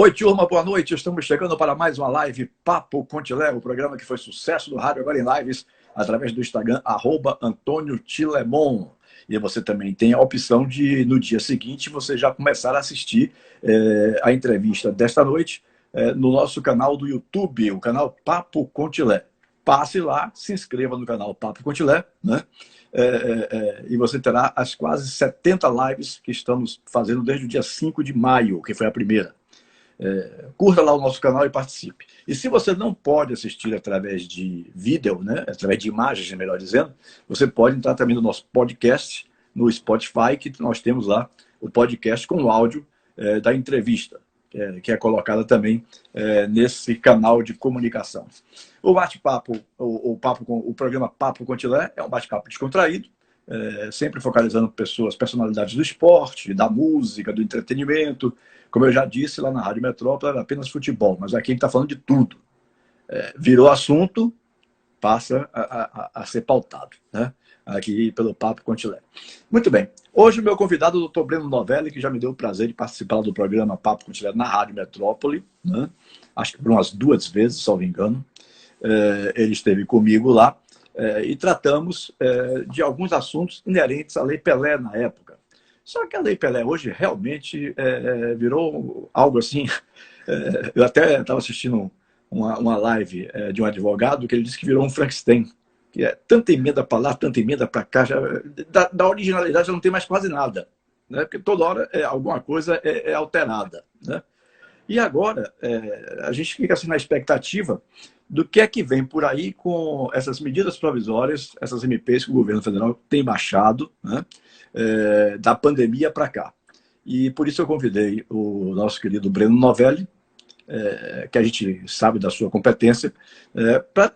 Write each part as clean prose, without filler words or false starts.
Oi, turma, boa noite. Estamos chegando para mais uma live Papo Contilé, o programa que foi sucesso do rádio, agora em lives, através do Instagram, @AntônioTilemon. E você também tem a opção de, no dia seguinte, você já começar a assistir a entrevista desta noite no nosso canal do YouTube, o canal Papo Contilé. Passe lá, se inscreva no canal Papo Contilé, né? E você terá as quase 70 lives que estamos fazendo desde o dia 5 de maio, que foi a primeira. Curta lá o nosso canal e participe. E se você não pode assistir através de vídeo, né, através de imagens, melhor dizendo, você pode entrar também no nosso podcast, no Spotify, que nós temos lá o podcast com o áudio da entrevista, que é colocada também nesse canal de comunicação. O bate-papo, o programa Papo Contilé é um bate-papo descontraído, sempre focalizando pessoas, personalidades do esporte, da música, do entretenimento. Como eu já disse lá na Rádio Metrópole, era apenas futebol, mas aqui a gente está falando de tudo. Virou assunto, passa a ser pautado, né? Aqui pelo Papo Contilé. Muito bem. Hoje o meu convidado é o Dr. Breno Novelli, que já me deu o prazer de participar do programa Papo Contilé na Rádio Metrópole, né? Acho que por umas 2 vezes, se não me engano. Ele esteve comigo lá e tratamos de alguns assuntos inerentes à Lei Pelé na época. Só que a Lei Pelé hoje realmente virou algo assim. Eu até estava assistindo uma live de um advogado que ele disse que virou um Frankenstein, que é tanta emenda para lá, tanta emenda para cá, da originalidade já não tem mais quase nada, né? Porque toda hora alguma coisa é alterada, né? E agora a gente fica assim na expectativa do que é que vem por aí com essas medidas provisórias, essas MPs que o governo federal tem baixado, né, da pandemia para cá. E por isso eu convidei o nosso querido Breno Novelli, que a gente sabe da sua competência, para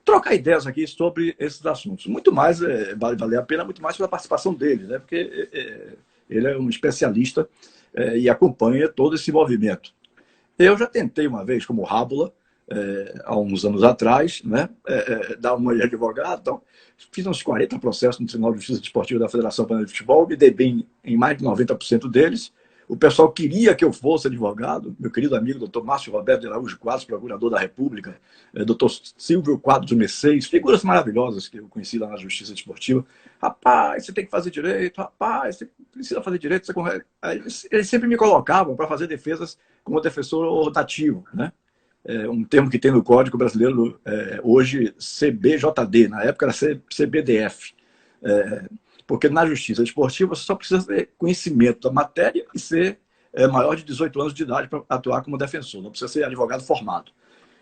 trocar ideias aqui sobre esses assuntos. Muito mais, vai valer a pena, muito mais pela participação dele, né, porque ele é um especialista e acompanha todo esse movimento. Eu já tentei uma vez, como rábula, há uns anos atrás, né, dar uma de advogado. Então, fiz uns 40 processos no Tribunal de Justiça Desportiva da Federação Pernambucana de Futebol, me dei bem em mais de 90% deles. O pessoal queria que eu fosse advogado. Meu querido amigo, doutor Márcio Roberto de Araújo Quadros, procurador da República, doutor Silvio Quadros Mercedes, figuras maravilhosas que eu conheci lá na Justiça Desportiva. Rapaz, você tem que fazer direito, rapaz, você precisa fazer direito. Eles sempre me colocavam para fazer defesas como defensor rotativo, né? Um termo que tem no Código Brasileiro hoje, CBJD, na época era CBDF. Porque na justiça esportiva você só precisa ter conhecimento da matéria e ser maior de 18 anos de idade para atuar como defensor, não precisa ser advogado formado.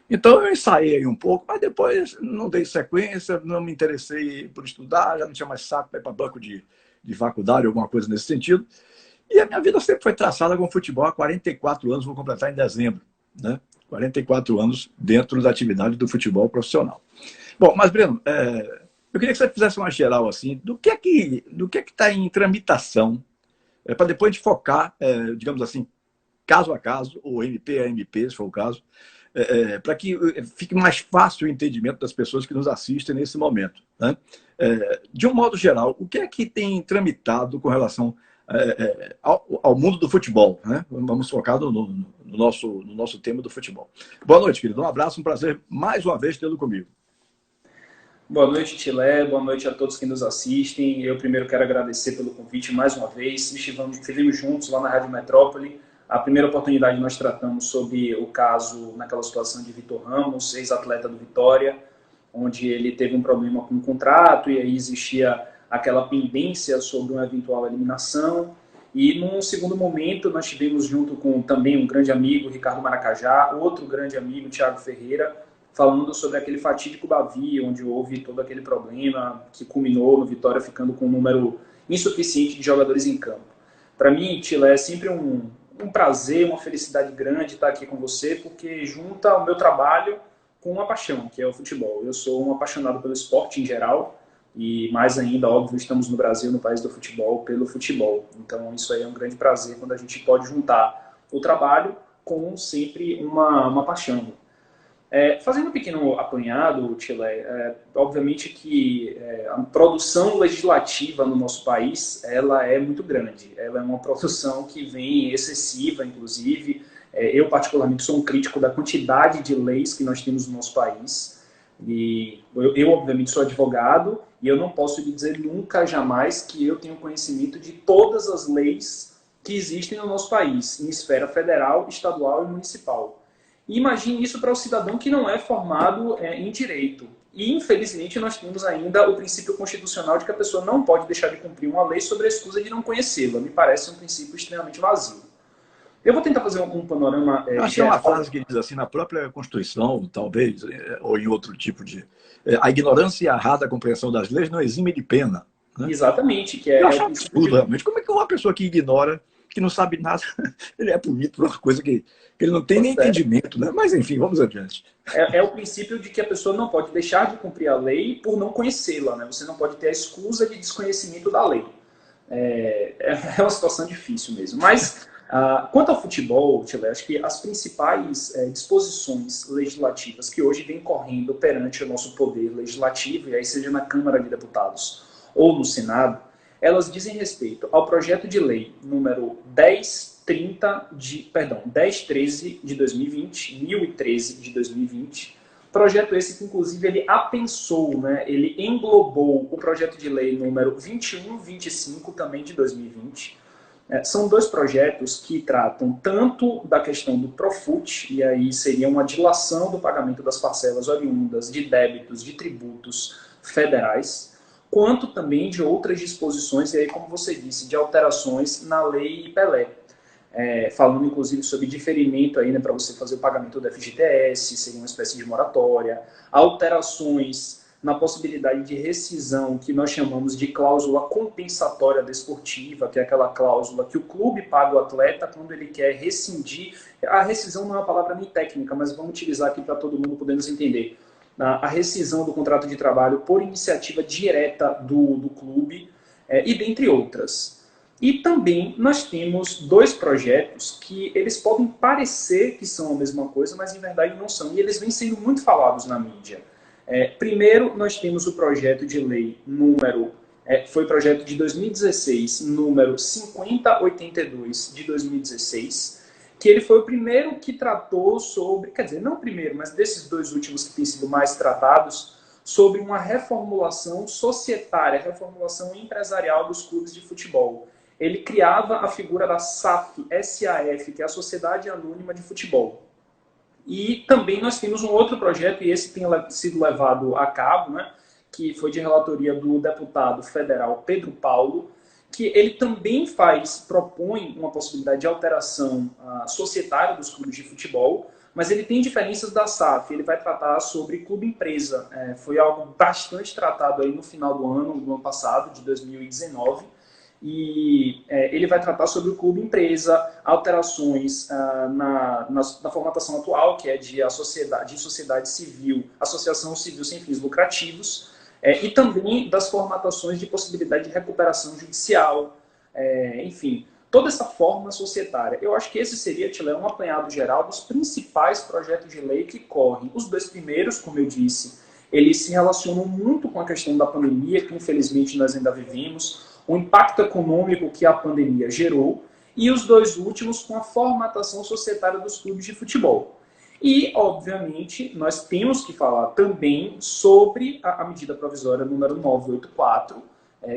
Então eu ensaiei um pouco, mas depois não dei sequência, não me interessei por estudar, já não tinha mais saco para ir para banco de faculdade, alguma coisa nesse sentido. E a minha vida sempre foi traçada com futebol há 44 anos, vou completar em dezembro, né? 44 anos dentro da atividade do futebol profissional. Bom, mas Breno, eu queria que você fizesse uma geral assim, do que é que está em tramitação, para depois a gente focar, digamos assim, caso a caso, ou MP a MP, se for o caso, para que fique mais fácil o entendimento das pessoas que nos assistem nesse momento, né? De um modo geral, o que é que tem tramitado com relação ao mundo do futebol, né? Vamos focar no nosso tema do futebol. Boa noite, querido. Um abraço, um prazer mais uma vez tê-lo comigo. Boa noite, Tilé. Boa noite a todos que nos assistem. Eu primeiro quero agradecer pelo convite mais uma vez. Estivemos juntos lá na Rádio Metrópole. A primeira oportunidade nós tratamos sobre o caso, naquela situação de Vitor Ramos, ex-atleta do Vitória, onde ele teve um problema com o contrato e aí existia aquela pendência sobre uma eventual eliminação. E num segundo momento nós tivemos junto com também um grande amigo, Ricardo Maracajá, outro grande amigo, Thiago Ferreira, falando sobre aquele fatídico Bavi, onde houve todo aquele problema que culminou no Vitória ficando com um número insuficiente de jogadores em campo. Para mim, Tilé, é sempre um prazer, uma felicidade grande estar aqui com você, porque junta o meu trabalho com uma paixão, que é o futebol. Eu sou um apaixonado pelo esporte em geral, e mais ainda, óbvio, estamos no Brasil, no país do futebol, pelo futebol. Então isso aí é um grande prazer quando a gente pode juntar o trabalho com sempre uma paixão. Fazendo um pequeno apanhado, Tilé, obviamente que a produção legislativa no nosso país ela é muito grande. Ela é uma produção que vem excessiva, inclusive. Eu, particularmente, sou um crítico da quantidade de leis que nós temos no nosso país. E eu, obviamente, sou advogado e eu não posso lhe dizer nunca, jamais, que eu tenho conhecimento de todas as leis que existem no nosso país, em esfera federal, estadual e municipal. E imagine isso para o cidadão que não é formado em direito. E, infelizmente, nós temos ainda o princípio constitucional de que a pessoa não pode deixar de cumprir uma lei sobre a excusa de não conhecê-la. Me parece um princípio extremamente vazio. Eu vou tentar fazer um panorama Eu acho que é uma frase que diz assim, na própria Constituição, talvez, ou em outro tipo de... A ignorância e a errada compreensão das leis não exime de pena. Né? Exatamente. Que eu acho absurdo, realmente. Como é que uma pessoa que ignora, que não sabe nada, ele é punido por uma coisa que ele não tem nem entendimento, né? Mas, enfim, vamos adiante. É o princípio de que a pessoa não pode deixar de cumprir a lei por não conhecê-la, né? Você não pode ter a excusa de desconhecimento da lei. É uma situação difícil mesmo. Mas, quanto ao futebol, acho que as principais disposições legislativas que hoje vêm correndo perante o nosso poder legislativo, e aí seja na Câmara de Deputados ou no Senado, elas dizem respeito ao projeto de lei número 1013 de 2020, 1013 de 2020, projeto esse que, inclusive, ele apensou, né? Ele englobou o projeto de lei número 2125, também de 2020. São dois projetos que tratam tanto da questão do Profut, e aí seria uma dilação do pagamento das parcelas oriundas de débitos de tributos federais, quanto também de outras disposições, e aí, como você disse, de alterações na lei Pelé. Falando inclusive sobre diferimento aí, né, para você fazer o pagamento do FGTS, seria uma espécie de moratória, alterações na possibilidade de rescisão, que nós chamamos de cláusula compensatória desportiva, que é aquela cláusula que o clube paga o atleta quando ele quer rescindir. A rescisão não é uma palavra nem técnica, mas vamos utilizar aqui para todo mundo poder nos entender. A rescisão do contrato de trabalho por iniciativa direta do clube, e dentre outras. E também nós temos dois projetos que eles podem parecer que são a mesma coisa, mas em verdade não são. E eles vêm sendo muito falados na mídia. Primeiro, nós temos o projeto de lei foi projeto de 2016, número 5082 de 2016, que ele foi o primeiro que tratou sobre, quer dizer, não o primeiro, mas desses dois últimos que têm sido mais tratados, sobre uma reformulação societária, reformulação empresarial dos clubes de futebol. Ele criava a figura da SAF, SAF, que é a Sociedade Anônima de Futebol. E também nós temos um outro projeto, e esse tem sido levado a cabo, né, que foi de relatoria do deputado federal Pedro Paulo, que ele também propõe uma possibilidade de alteração societária dos clubes de futebol, mas ele tem diferenças da SAF, ele vai tratar sobre clube-empresa. Foi algo bastante tratado aí no final do ano passado, de 2019, e ele vai tratar sobre o clube-empresa, alterações na formatação atual, que é de sociedade civil, associação civil sem fins lucrativos, e também das formatações de possibilidade de recuperação judicial, enfim, toda essa forma societária. Eu acho que esse seria, Tilé, um apanhado geral dos principais projetos de lei que correm. Os dois primeiros, como eu disse, eles se relacionam muito com a questão da pandemia, que infelizmente nós ainda vivemos, o impacto econômico que a pandemia gerou, e os dois últimos com a formatação societária dos clubes de futebol. E, obviamente, nós temos que falar também sobre a medida provisória número 984,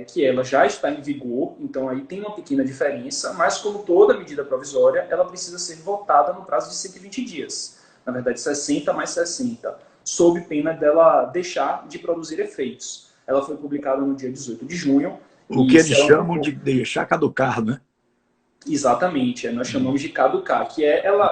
que ela já está em vigor, então aí tem uma pequena diferença, mas como toda medida provisória, ela precisa ser votada no prazo de 120 dias. Na verdade, 60 mais 60, sob pena dela deixar de produzir efeitos. Ela foi publicada no dia 18 de junho. O que eles chamam de deixar caducar, né? Exatamente, nós chamamos de caducar,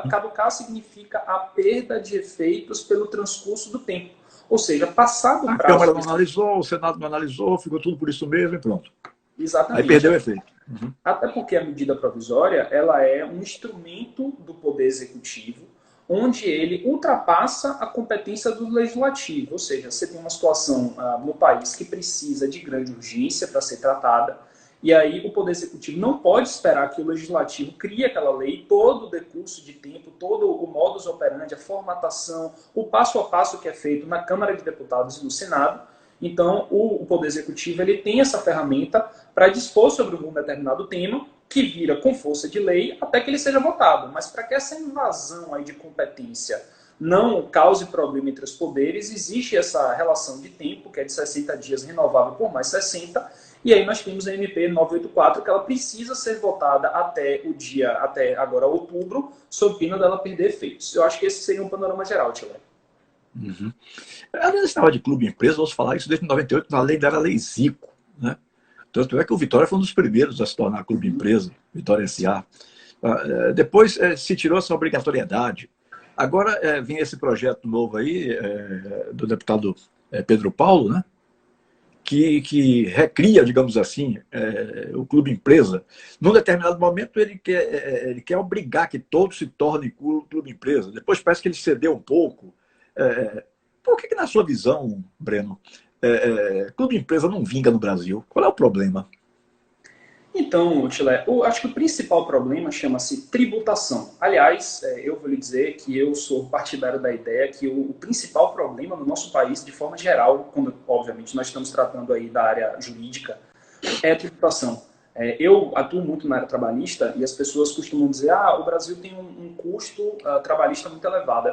caducar significa a perda de efeitos pelo transcurso do tempo. Ou seja, passado o prazo... A Câmara não analisou, o Senado não analisou, ficou tudo por isso mesmo e pronto. Exatamente. Aí perdeu o efeito. Uhum. Até porque a medida provisória ela é um instrumento do Poder Executivo, onde ele ultrapassa a competência do Legislativo. Ou seja, você tem uma situação no país que precisa de grande urgência para ser tratada, e aí o Poder Executivo não pode esperar que o Legislativo crie aquela lei, todo o decurso de tempo, todo o modus operandi, a formatação, o passo a passo que é feito na Câmara de Deputados e no Senado. Então, o Poder Executivo ele tem essa ferramenta para dispor sobre um determinado tema, que vira com força de lei até que ele seja votado. Mas para que essa invasão aí de competência não cause problema entre os poderes, existe essa relação de tempo, que é de 60 dias, renovável por mais 60, e aí nós temos a MP 984, que ela precisa ser votada até agora outubro, sob pena dela perder efeitos. Eu acho que esse seria um panorama geral, Tila. Uhum. Além desse negócio de clube empresa, vamos falar isso desde 98, na lei era a Lei Zico, né? Tanto é que o Vitória foi um dos primeiros a se tornar clube empresa, Vitória S.A. Depois se tirou essa obrigatoriedade. Agora vem esse projeto novo aí, do deputado Pedro Paulo, né? Que recria, digamos assim, o clube empresa. Num determinado momento, ele quer obrigar que todos se tornem clube empresa. Depois parece que ele cedeu um pouco. Por que, na sua visão, Breno, clube empresa não vinga no Brasil? Qual é o problema? Então, Tilé, eu acho que o principal problema chama-se tributação. Aliás, eu vou lhe dizer que eu sou partidário da ideia que o principal problema no nosso país, de forma geral, quando, obviamente, nós estamos tratando aí da área jurídica, é a tributação. Eu atuo muito na área trabalhista e as pessoas costumam dizer o Brasil tem um custo trabalhista muito elevado. É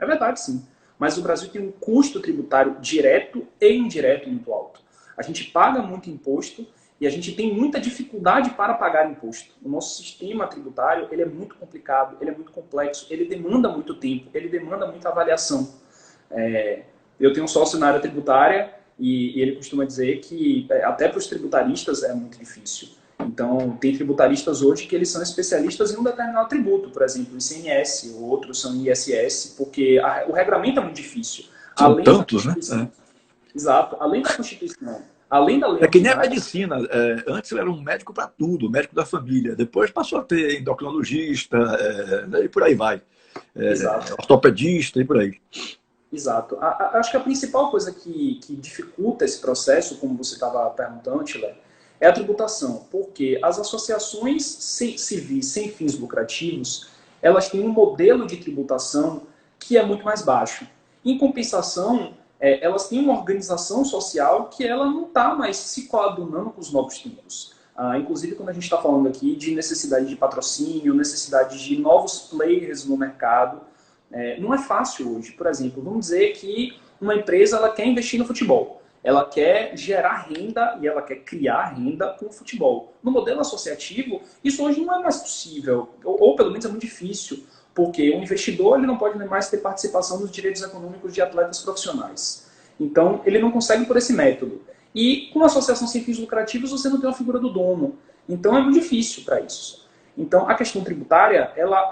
verdade sim. Mas o Brasil tem um custo tributário direto e indireto muito alto. A gente paga muito imposto e a gente tem muita dificuldade para pagar imposto. O nosso sistema tributário ele é muito complicado, ele é muito complexo, ele demanda muito tempo, ele demanda muita avaliação. Eu tenho um sócio na área tributária e ele costuma dizer que até para os tributaristas é muito difícil. Então, tem tributaristas hoje que eles são especialistas em um determinado tributo, por exemplo, ICMS, outros são ISS, porque o regramento é muito difícil. São tantos, né? Exato. Além da Constituição, além da lei. É que nem a medicina. Antes era um médico para tudo, médico da família. Depois passou a ter endocrinologista, e por aí vai. Ortopedista e por aí. Exato. Acho que a principal coisa que dificulta esse processo, como você estava perguntando, Tila, é a tributação. Porque as associações civis sem fins lucrativos, elas têm um modelo de tributação que é muito mais baixo. Em compensação, elas têm uma organização social que ela não está mais se coadunando com os novos tempos. Inclusive, quando a gente está falando aqui de necessidade de patrocínio, necessidade de novos players no mercado, não é fácil hoje. Por exemplo, vamos dizer que uma empresa ela quer investir no futebol. Ela quer gerar renda e ela quer criar renda com o futebol. No modelo associativo, isso hoje não é mais possível, ou pelo menos é muito difícil, porque o investidor ele não pode mais ter participação nos direitos econômicos de atletas profissionais. Então, ele não consegue por esse método. E com a associação sem fins lucrativos, você não tem uma figura do dono. Então, é muito difícil para isso. Então, a questão tributária, ela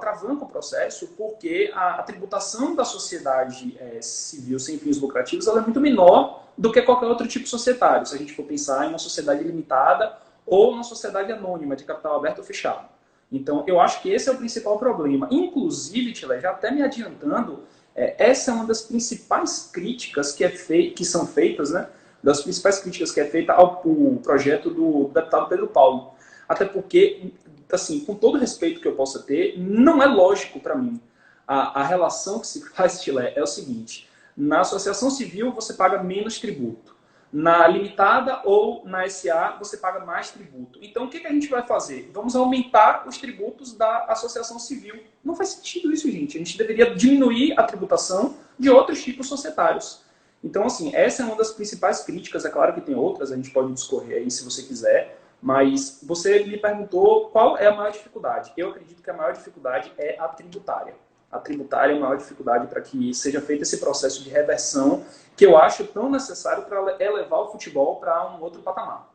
travanca o processo porque a tributação da sociedade civil sem fins lucrativos ela é muito menor do que qualquer outro tipo societário, se a gente for pensar em uma sociedade limitada ou uma sociedade anônima, de capital aberto ou fechado. Então, eu acho que esse é o principal problema. Inclusive, Tila, já até me adiantando, essa é uma das principais críticas que são feitas, né? Das principais críticas que é feita ao projeto do deputado Pedro Paulo. Até porque, assim, com todo o respeito que eu possa ter, não é lógico para mim. A relação que se faz, Tila, é o seguinte: na associação civil você paga menos tributo. Na limitada ou na SA, você paga mais tributo. Então, o que a gente vai fazer? Vamos aumentar os tributos da associação civil. Não faz sentido isso, gente. A gente deveria diminuir a tributação de outros tipos societários. Então, assim, essa é uma das principais críticas. É claro que tem outras, a gente pode discorrer aí se você quiser. Mas você me perguntou qual é a maior dificuldade. Eu acredito que a maior dificuldade é a tributária. A tributária é a maior dificuldade para que seja feito esse processo de reversão que eu acho tão necessário para elevar o futebol para um outro patamar.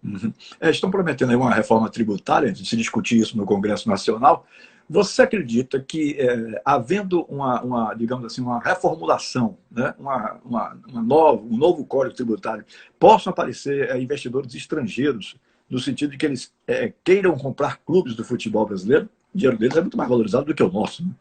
Uhum. Estão prometendo aí uma reforma tributária, de se discutir isso no Congresso Nacional. Você acredita que, havendo digamos assim, uma reformulação, né, um novo código tributário, possam aparecer investidores estrangeiros, no sentido de que eles queiram comprar clubes do futebol brasileiro? O dinheiro deles é muito mais valorizado do que o nosso, né?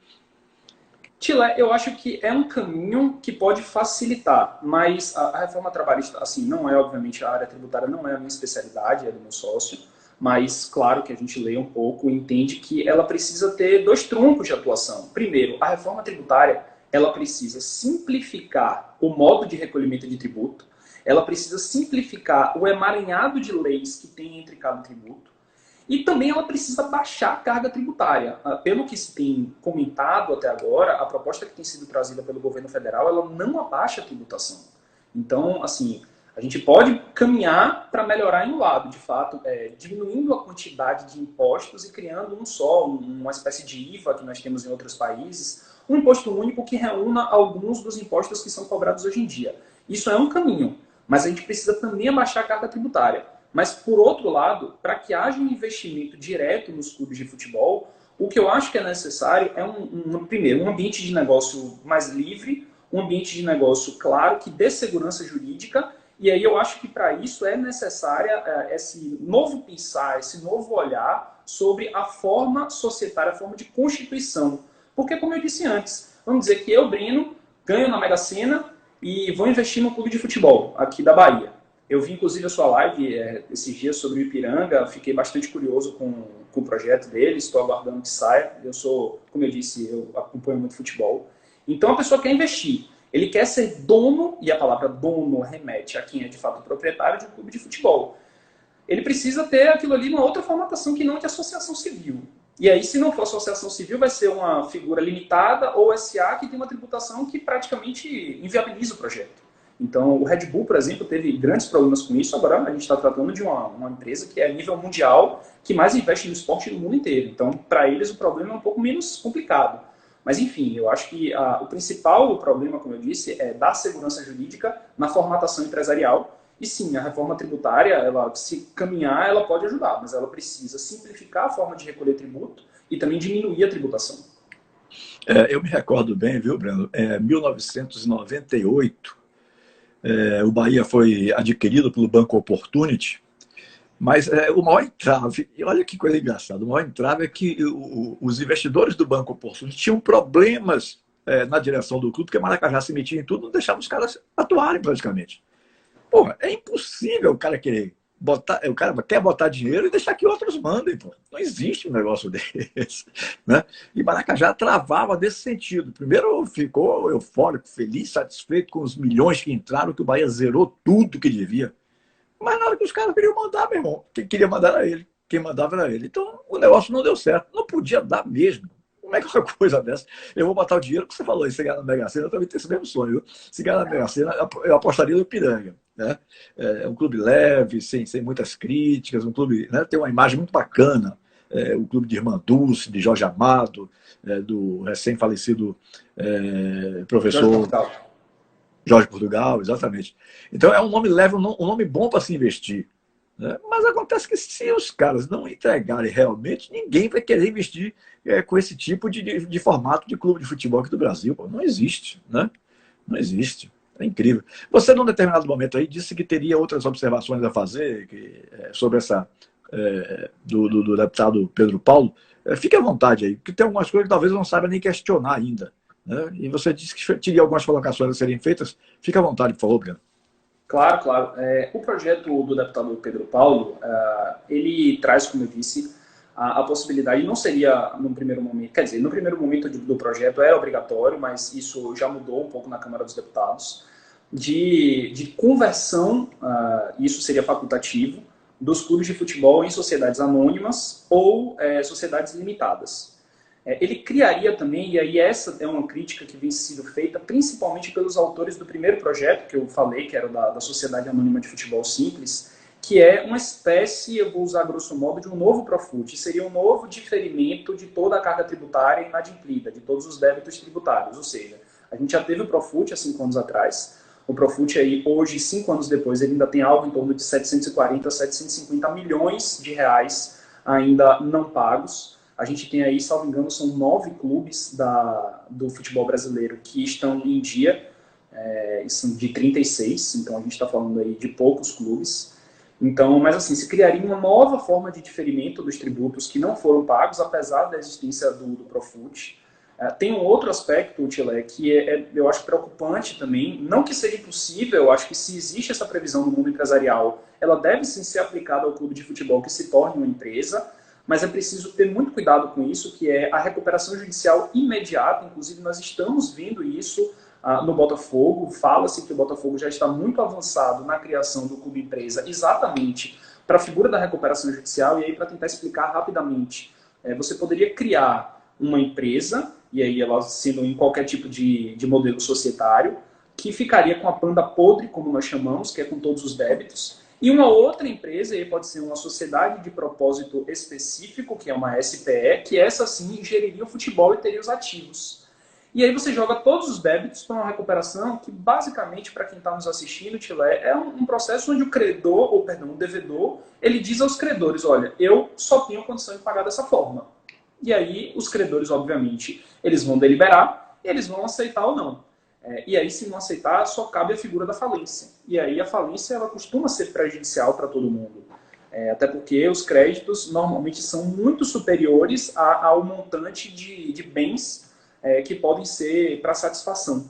Tila, eu acho que é um caminho que pode facilitar, mas a reforma trabalhista, assim, não é, obviamente, a área tributária não é a minha especialidade, é do meu sócio, mas claro que a gente lê um pouco e entende que ela precisa ter dois troncos de atuação. Primeiro, a reforma tributária, ela precisa simplificar o modo de recolhimento de tributo, ela precisa simplificar o emaranhado de leis que tem entre cada tributo, E também ela precisa baixar a carga tributária. Pelo que se tem comentado até agora, a proposta que tem sido trazida pelo governo federal, ela não abaixa a tributação. Então, assim, a gente pode caminhar para melhorar em um lado, de fato, diminuindo a quantidade de impostos e criando um só, uma espécie de IVA que nós temos em outros países, um imposto único que reúna alguns dos impostos que são cobrados hoje em dia. Isso é um caminho, mas a gente precisa também abaixar a carga tributária. Mas, por outro lado, para que haja um investimento direto nos clubes de futebol, o que eu acho que é necessário é, primeiro, um ambiente de negócio mais livre, um ambiente de negócio claro, que dê segurança jurídica, e aí eu acho que para isso é necessária esse novo pensar, esse novo olhar sobre a forma societária, a forma de constituição. Porque, como eu disse antes, vamos dizer que eu, Breno, ganho na Mega Sena e vou investir no clube de futebol aqui da Bahia. Eu vi, inclusive, a sua live esses dias sobre o Ipiranga, fiquei bastante curioso com o projeto deles, estou aguardando que saia. Eu sou, como eu disse, eu acompanho muito futebol. Então, a pessoa quer investir. Ele quer ser dono, e a palavra dono remete a quem é, de fato, proprietário de um clube de futebol. Ele precisa ter aquilo ali uma outra formatação que não de associação civil. E aí, se não for associação civil, vai ser uma figura limitada ou SA que tem uma tributação que praticamente inviabiliza o projeto. Então, o Red Bull, por exemplo, teve grandes problemas com isso. Agora, a gente está tratando de uma empresa que é a nível mundial, que mais investe no esporte no mundo inteiro. Então, para eles, o problema é um pouco menos complicado. Mas, enfim, eu acho que o principal problema, como eu disse, é dar segurança jurídica na formatação empresarial. E sim, a reforma tributária, ela, se caminhar, ela pode ajudar, mas ela precisa simplificar a forma de recolher tributo e também diminuir a tributação. Eu me recordo bem, viu, Breno? 1998, o Bahia foi adquirido pelo Banco Opportunity, mas o maior entrave, e olha que coisa engraçada, o maior entrave é que os investidores do Banco Opportunity tinham problemas na direção do clube, porque Maracajá se metia em tudo, não deixava os caras atuarem praticamente. Porra, é impossível o cara querer botar, o cara quer botar dinheiro e deixar que outros mandem, pô. Não existe um negócio desse, né? E Maracajá travava nesse sentido. Primeiro ficou eufórico, feliz, satisfeito com os milhões que entraram, que o Bahia zerou tudo que devia. Mas na hora que os caras queriam mandar, meu irmão, quem queria mandar era ele, quem mandava era ele. Então o negócio não deu certo, não podia dar mesmo. Como é que é uma coisa dessa? Eu vou botar o dinheiro, que você falou, se ganhar na Mega Sena, eu também tenho esse mesmo sonho. Viu? Se ganhar na Mega Sena, eu apostaria no Ipiranga. Né? É um clube leve, sem muitas críticas, um clube, né, tem uma imagem muito bacana. O clube de Irmã Dulce, de Jorge Amado, do recém-falecido professor Jorge Portugal, exatamente. Então é um nome leve, um nome bom para se investir. Né? Mas acontece que se os caras não entregarem realmente, ninguém vai querer investir com esse tipo de formato de clube de futebol aqui do Brasil. Pô. Não existe, né? Não existe. É incrível. Você, num determinado momento aí, disse que teria outras observações a fazer sobre essa do deputado Pedro Paulo. Fique à vontade aí, porque tem algumas coisas que talvez eu não saiba nem questionar ainda. Né? E você disse que teria algumas colocações a serem feitas. Fique à vontade, por favor, Breno. Claro, claro. O projeto do deputado Pedro Paulo, ele traz, como eu disse, a possibilidade, não seria no primeiro momento, quer dizer, no primeiro momento do projeto era obrigatório, mas isso já mudou um pouco na Câmara dos Deputados, de conversão, isso seria facultativo, dos clubes de futebol em sociedades anônimas ou sociedades limitadas. Ele criaria também, e aí essa é uma crítica que vem sendo feita principalmente pelos autores do primeiro projeto, que eu falei, que era da Sociedade Anônima de Futebol Simples, que é uma espécie, eu vou usar grosso modo, de um novo Profut. Seria um novo diferimento de toda a carga tributária inadimplida, de todos os débitos tributários. Ou seja, a gente já teve o Profut há 5 anos atrás. O Profut aí, hoje, 5 anos depois, ele ainda tem algo em torno de 740, 750 milhões de reais ainda não pagos. A gente tem aí, salvo engano, são 9 clubes do futebol brasileiro que estão em dia, são de 36, então a gente está falando aí de poucos clubes. Então, mas assim, se criaria uma nova forma de diferimento dos tributos que não foram pagos, apesar da existência do Profut. Tem um outro aspecto, Tilé, que eu acho preocupante também, não que seja impossível, eu acho que se existe essa previsão no mundo empresarial, ela deve sim ser aplicada ao clube de futebol que se torne uma empresa, mas é preciso ter muito cuidado com isso, que é a recuperação judicial imediata. Inclusive, nós estamos vendo isso no Botafogo. Fala-se que o Botafogo já está muito avançado na criação do clube empresa, exatamente para a figura da recuperação judicial, e aí para tentar explicar rapidamente, você poderia criar uma empresa, e aí ela sendo em qualquer tipo de modelo societário, que ficaria com a banda podre, como nós chamamos, que é com todos os débitos, e uma outra empresa, aí pode ser uma sociedade de propósito específico, que é uma SPE, que essa sim geriria o futebol e teria os ativos. E aí você joga todos os débitos para uma recuperação que, basicamente, para quem está nos assistindo, Tilé, é um processo onde o credor, ou perdão, o devedor, ele diz aos credores, olha, eu só tenho condição de pagar dessa forma. E aí os credores, obviamente, eles vão deliberar, eles vão aceitar ou não. E aí, se não aceitar, só cabe a figura da falência. E aí a falência, ela costuma ser prejudicial para todo mundo. Até porque os créditos, normalmente, são muito superiores ao montante de bens que podem ser para satisfação.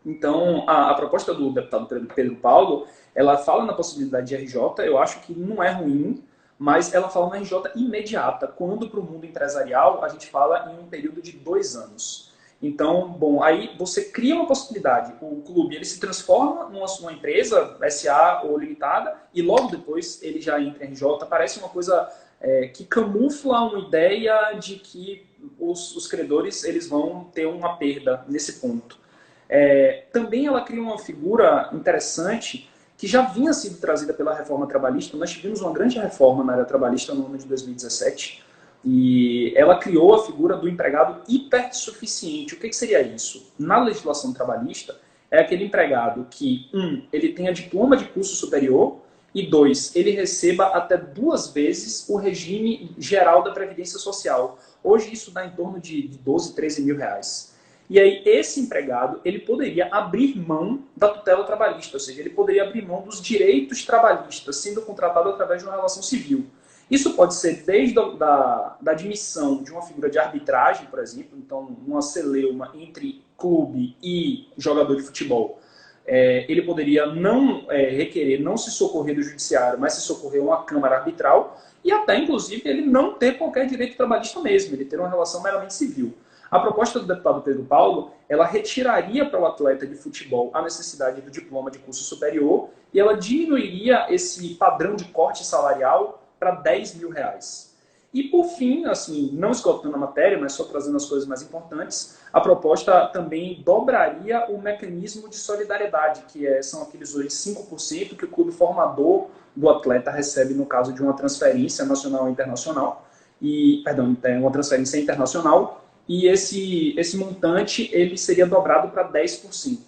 Então, a proposta do deputado Pedro Paulo, ela fala na possibilidade de RJ, eu acho que não é ruim, mas ela fala na RJ imediata, quando para o mundo empresarial a gente fala em um período de 2 anos. Então, bom, aí você cria uma possibilidade. O clube ele se transforma numa empresa, SA ou limitada, e logo depois ele já entra em RJ. Parece uma coisa que camufla uma ideia de que os credores eles vão ter uma perda nesse ponto. Também ela cria uma figura interessante que já vinha sendo trazida pela reforma trabalhista. Nós tivemos uma grande reforma na área trabalhista no ano de 2017, e ela criou a figura do empregado hipersuficiente. O que seria isso? Na legislação trabalhista, é aquele empregado que, ele tenha diploma de curso superior, e 2, ele receba até 2 vezes o regime geral da Previdência Social. Hoje isso dá em torno de 12, 13 mil reais. E aí esse empregado, ele poderia abrir mão da tutela trabalhista, ou seja, ele poderia abrir mão dos direitos trabalhistas, sendo contratado através de uma relação civil. Isso pode ser desde da admissão de uma figura de arbitragem, por exemplo, então uma celeuma entre clube e jogador de futebol. Ele poderia não requerer, não se socorrer do judiciário, mas se socorrer a uma câmara arbitral, e até, inclusive, ele não ter qualquer direito trabalhista mesmo, ele ter uma relação meramente civil. A proposta do deputado Pedro Paulo, ela retiraria para o atleta de futebol a necessidade do diploma de curso superior, e ela diminuiria esse padrão de corte salarial para 10 mil reais. E por fim, assim, não esgotando a matéria, mas só trazendo as coisas mais importantes, a proposta também dobraria o mecanismo de solidariedade, que são aqueles hoje 5% que o clube formador do atleta recebe no caso de uma transferência nacional ou internacional, uma transferência internacional, e esse montante ele seria dobrado para 10%.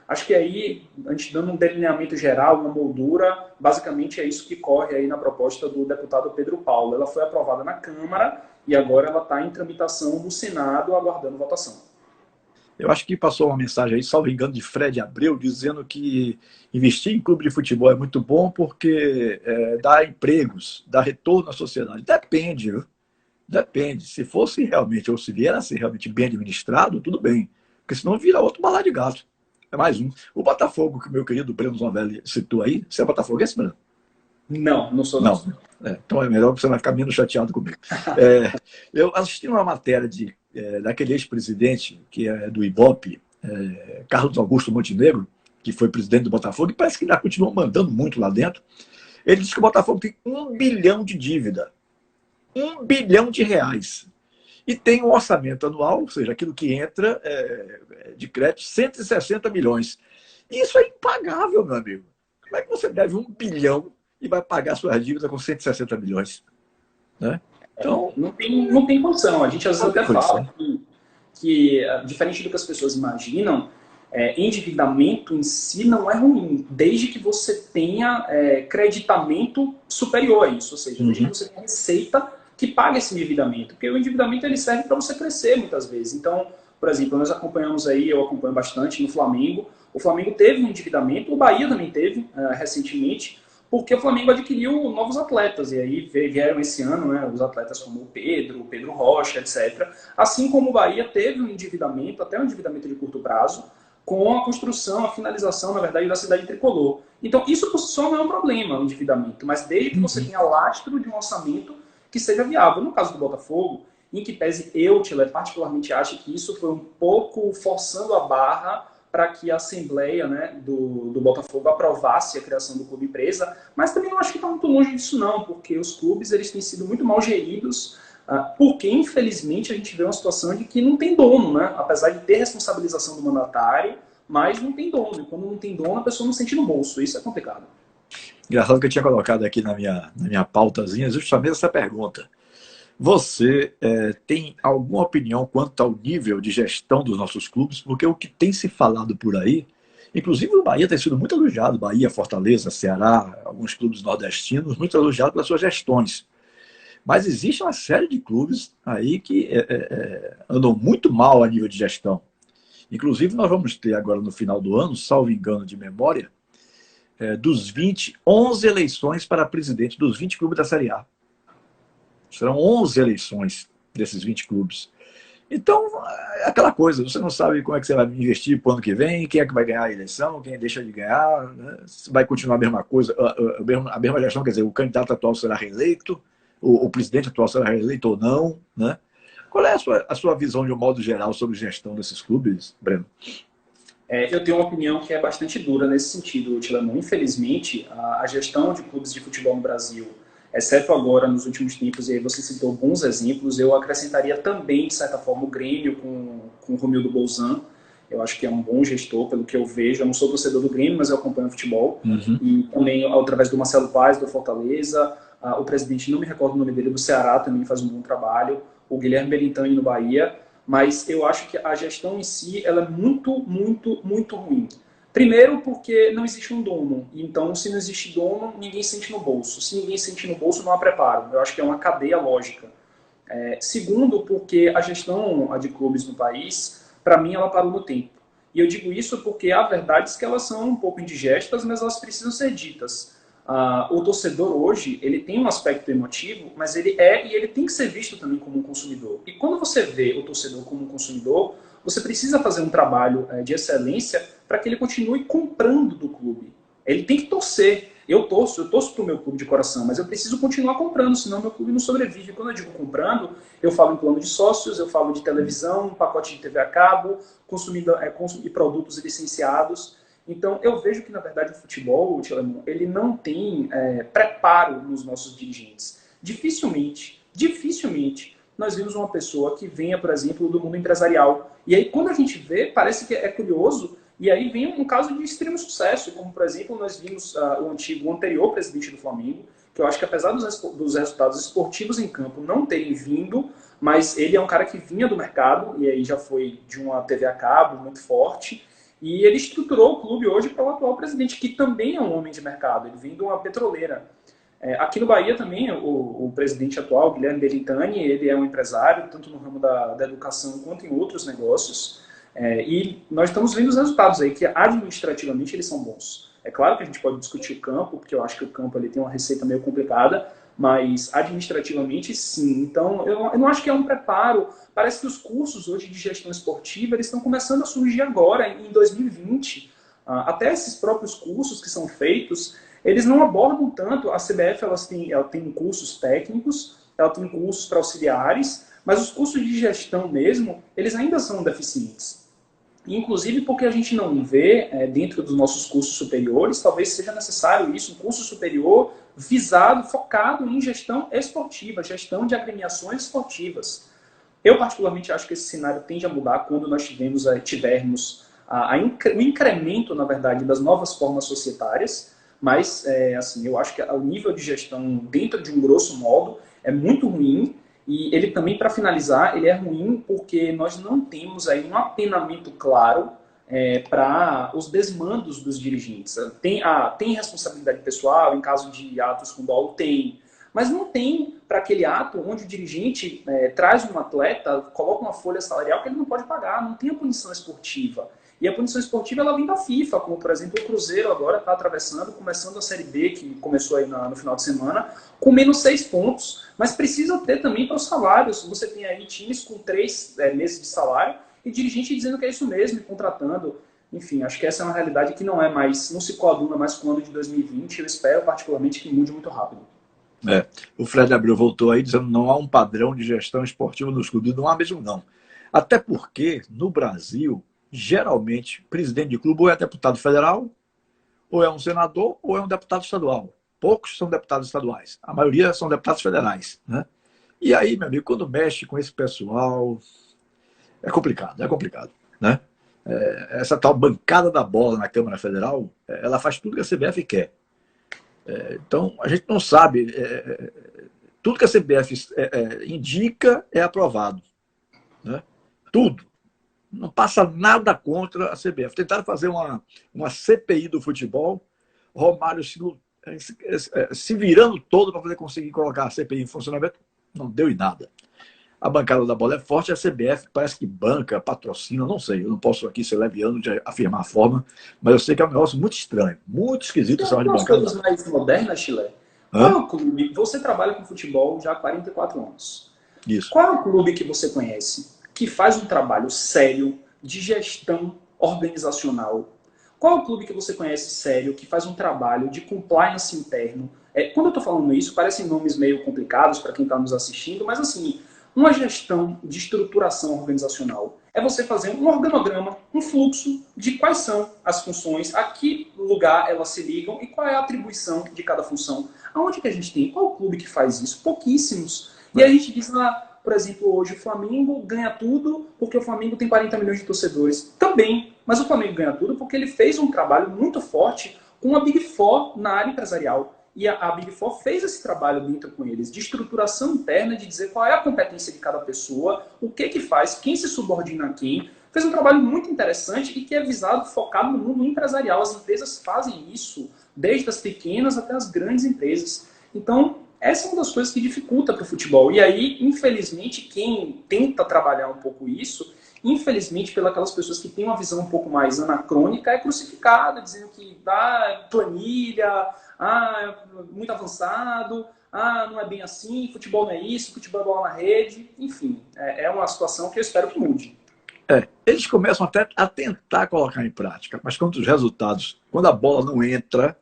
Acho que aí, a gente dando um delineamento geral, uma moldura, basicamente é isso que corre aí na proposta do deputado Pedro Paulo. Ela foi aprovada na Câmara e agora ela está em tramitação no Senado, aguardando votação. Eu acho que passou uma mensagem aí, salvo engano, de Fred Abreu, dizendo que investir em clube de futebol é muito bom porque dá empregos, dá retorno à sociedade. Depende, viu? Depende. Se fosse realmente, ou se vier a ser realmente bem administrado, tudo bem. Porque senão vira outro balai de gato. É mais um. O Botafogo, que o meu querido Breno Zonvelli citou aí, você é botafoguense, Breno? Não sou não. Então é melhor, você vai ficar menos chateado comigo. Eu assisti uma matéria daquele ex-presidente, que é do Ibope, Carlos Augusto Montenegro, que foi presidente do Botafogo, e parece que ainda continua mandando muito lá dentro. Ele disse que o Botafogo tem 1 bilhão de dívida. 1 bilhão de reais. E tem um orçamento anual, ou seja, aquilo que entra de crédito, 160 milhões. E isso é impagável, meu amigo. Como é que você deve 1 bilhão e vai pagar suas dívidas com 160 milhões? Né? Então, não tem condição. A gente às vezes até fala que, diferente do que as pessoas imaginam, endividamento em si não é ruim, desde que você tenha creditamento superior a isso. Ou seja, desde que você tenha receita que paga esse endividamento, porque o endividamento ele serve para você crescer muitas vezes. Então, por exemplo, nós acompanhamos aí, eu acompanho bastante no Flamengo, o Flamengo teve um endividamento, o Bahia também teve recentemente, porque o Flamengo adquiriu novos atletas, e aí vieram esse ano, né, os atletas como o Pedro Rocha, etc. Assim como o Bahia teve um endividamento, até um endividamento de curto prazo, com a construção, a finalização, na verdade, da cidade tricolor. Então, isso por si só não é um problema, o endividamento, mas desde que você tenha lastro de um orçamento que seja viável. No caso do Botafogo, em que pese eu, Tila, particularmente acho que isso foi um pouco forçando a barra para que a Assembleia, né, do Botafogo aprovasse a criação do clube empresa, mas também não acho que está muito longe disso não, porque os clubes eles têm sido muito mal geridos, porque infelizmente a gente vê uma situação de que não tem dono, né? Apesar de ter responsabilização do mandatário, mas não tem dono, e quando não tem dono a pessoa não sente no bolso, isso é complicado. Engraçado que eu tinha colocado aqui na minha pautazinha justamente essa pergunta. Você tem alguma opinião quanto ao nível de gestão dos nossos clubes? Porque o que tem se falado por aí, inclusive o Bahia tem sido muito elogiado, Bahia, Fortaleza, Ceará, alguns clubes nordestinos, muito elogiados pelas suas gestões. Mas existe uma série de clubes aí que andam muito mal a nível de gestão. Inclusive nós vamos ter agora no final do ano, salvo engano de memória, dos 20, 11 eleições para presidente dos 20 clubes da Série A. Serão 11 eleições desses 20 clubes. Então, é aquela coisa, você não sabe como é que você vai investir para o ano que vem, quem é que vai ganhar a eleição, quem deixa de ganhar, né? Vai continuar a mesma coisa, a mesma gestão, quer dizer, o candidato atual será reeleito, o presidente atual será reeleito ou não, né? Qual é a sua visão, de um modo geral, sobre gestão desses clubes, Breno? Eu tenho uma opinião que é bastante dura nesse sentido, Tilemão. Infelizmente, a gestão de clubes de futebol no Brasil, exceto agora nos últimos tempos, e aí você citou bons exemplos, eu acrescentaria também, de certa forma, o Grêmio com o Romildo Bolzan. Eu acho que é um bom gestor, pelo que eu vejo. Eu não sou torcedor do Grêmio, mas eu acompanho o futebol. Uhum. E também, através do Marcelo Paes, do Fortaleza, o presidente, não me recordo o nome dele, do Ceará, também faz um bom trabalho. O Guilherme Belintani no Bahia. Mas eu acho que a gestão em si ela é muito, muito, muito ruim. Primeiro porque não existe um dono. Então, se não existe dono, ninguém sente no bolso. Se ninguém sente no bolso, não há preparo. Eu acho que é uma cadeia lógica. Segundo, porque a gestão de clubes no país, para mim, ela parou no tempo. E eu digo isso porque há verdades que elas são um pouco indigestas, mas elas precisam ser ditas. O torcedor hoje, ele tem um aspecto emotivo, mas ele e ele tem que ser visto também como um consumidor. E quando você vê o torcedor como um consumidor, você precisa fazer um trabalho de excelência para que ele continue comprando do clube. Ele tem que torcer. Eu torço para o meu clube de coração, mas eu preciso continuar comprando, senão meu clube não sobrevive. Quando eu digo comprando, eu falo em plano de sócios, eu falo de televisão, pacote de TV a cabo, consumindo produtos licenciados. Então, eu vejo que, na verdade, o futebol, ele não tem preparo nos nossos dirigentes. Dificilmente, nós vimos uma pessoa que venha, por exemplo, do mundo empresarial. E aí, quando a gente vê, parece que é curioso, e aí vem um caso de extremo sucesso, como, por exemplo, nós vimos o anterior presidente do Flamengo, que eu acho que, apesar dos resultados esportivos em campo não terem vindo, mas ele é um cara que vinha do mercado, e aí já foi de uma TV a cabo muito forte, e ele estruturou o clube hoje para o atual presidente, que também é um homem de mercado. Ele vem de uma petroleira. Aqui no Bahia também, o presidente atual, Guilherme Belintani, ele é um empresário, tanto no ramo da educação quanto em outros negócios. E nós estamos vendo os resultados aí, que administrativamente eles são bons. É claro que a gente pode discutir o campo, porque eu acho que o campo ele tem uma receita meio complicada, mas administrativamente sim. Então eu não acho que é um preparo. Parece que os cursos hoje de gestão esportiva eles estão começando a surgir agora, em 2020. Até esses próprios cursos que são feitos, eles não abordam tanto. A CBF ela tem cursos técnicos, ela tem cursos para auxiliares, mas os cursos de gestão mesmo, eles ainda são deficientes. Inclusive porque a gente não vê, dentro dos nossos cursos superiores, talvez seja necessário isso, um curso superior visado, focado em gestão esportiva, gestão de agremiações esportivas. Eu, particularmente, acho que esse cenário tende a mudar quando nós tivermos o incremento, na verdade, das novas formas societárias, mas, assim, eu acho que o nível de gestão, dentro de um grosso modo, é muito ruim. E ele também, para finalizar, ele é ruim porque nós não temos aí um apenamento claro para os desmandos dos dirigentes. Tem responsabilidade pessoal, em caso de atos com dolo, tem. Mas não tem para aquele ato onde o dirigente traz um atleta, coloca uma folha salarial que ele não pode pagar, não tem a punição esportiva. E a punição esportiva ela vem da FIFA, como por exemplo o Cruzeiro agora está começando a Série B, que começou aí no final de semana, com menos 6 pontos. Mas precisa ter também para os salários. Você tem aí times com 3 meses de salário e dirigente dizendo que é isso mesmo, e contratando. Enfim, acho que essa é uma realidade que não se coaduna mais com o ano de 2020. Eu espero particularmente que mude muito rápido. O Fred Abreu voltou aí dizendo que não há um padrão de gestão esportiva nos clubes. Não há mesmo, não. Até porque, no Brasil, geralmente, presidente de clube ou é deputado federal, ou é um senador, ou é um deputado estadual. Poucos são deputados estaduais. A maioria são deputados federais, né? E aí, meu amigo, quando mexe com esse pessoal, é complicado, né? Essa tal bancada da bola na Câmara Federal, ela faz tudo que a CBF quer. Então, a gente não sabe. Tudo que a CBF indica é aprovado, né? Tudo. Não passa nada contra a CBF. Tentaram fazer uma CPI do futebol, Romário se virando todo para poder conseguir colocar a CPI em funcionamento, não deu em nada. A bancada da bola é forte, a CBF parece que banca, patrocina, não sei. Eu não posso aqui ser leviano de afirmar a forma, mas eu sei que é um negócio muito estranho, muito esquisito essa de bancada. Coisas mais modernas, Chile. Qual é o clube? Você trabalha com futebol já há 44 anos. Isso. Qual é o clube que você conhece que faz um trabalho sério de gestão organizacional? Qual é o clube que você conhece sério que faz um trabalho de compliance interno? Quando eu estou falando isso, parecem nomes meio complicados para quem está nos assistindo, mas assim, uma gestão de estruturação organizacional é você fazer um organograma, um fluxo de quais são as funções, a que lugar elas se ligam e qual é a atribuição de cada função. Aonde que a gente tem? Qual o clube que faz isso? Pouquíssimos. E a gente diz lá, por exemplo, hoje o Flamengo ganha tudo porque o Flamengo tem 40 milhões de torcedores. Também, mas o Flamengo ganha tudo porque ele fez um trabalho muito forte com a Big Four na área empresarial. E a Big Four fez esse trabalho dentro com eles, de estruturação interna, de dizer qual é a competência de cada pessoa, o que faz, quem se subordina a quem. Fez um trabalho muito interessante e que é visado, focado no mundo empresarial. As empresas fazem isso, desde as pequenas até as grandes empresas. Então, essa é uma das coisas que dificulta para o futebol. E aí, infelizmente, quem tenta trabalhar um pouco isso, infelizmente, pelas pessoas que têm uma visão um pouco mais anacrônica, é crucificado, dizendo que planilha, muito avançado, não é bem assim, futebol não é isso, futebol é bola na rede. Enfim, é uma situação que eu espero que mude. Eles começam até a tentar colocar em prática, mas quando os resultados, quando a bola não entra,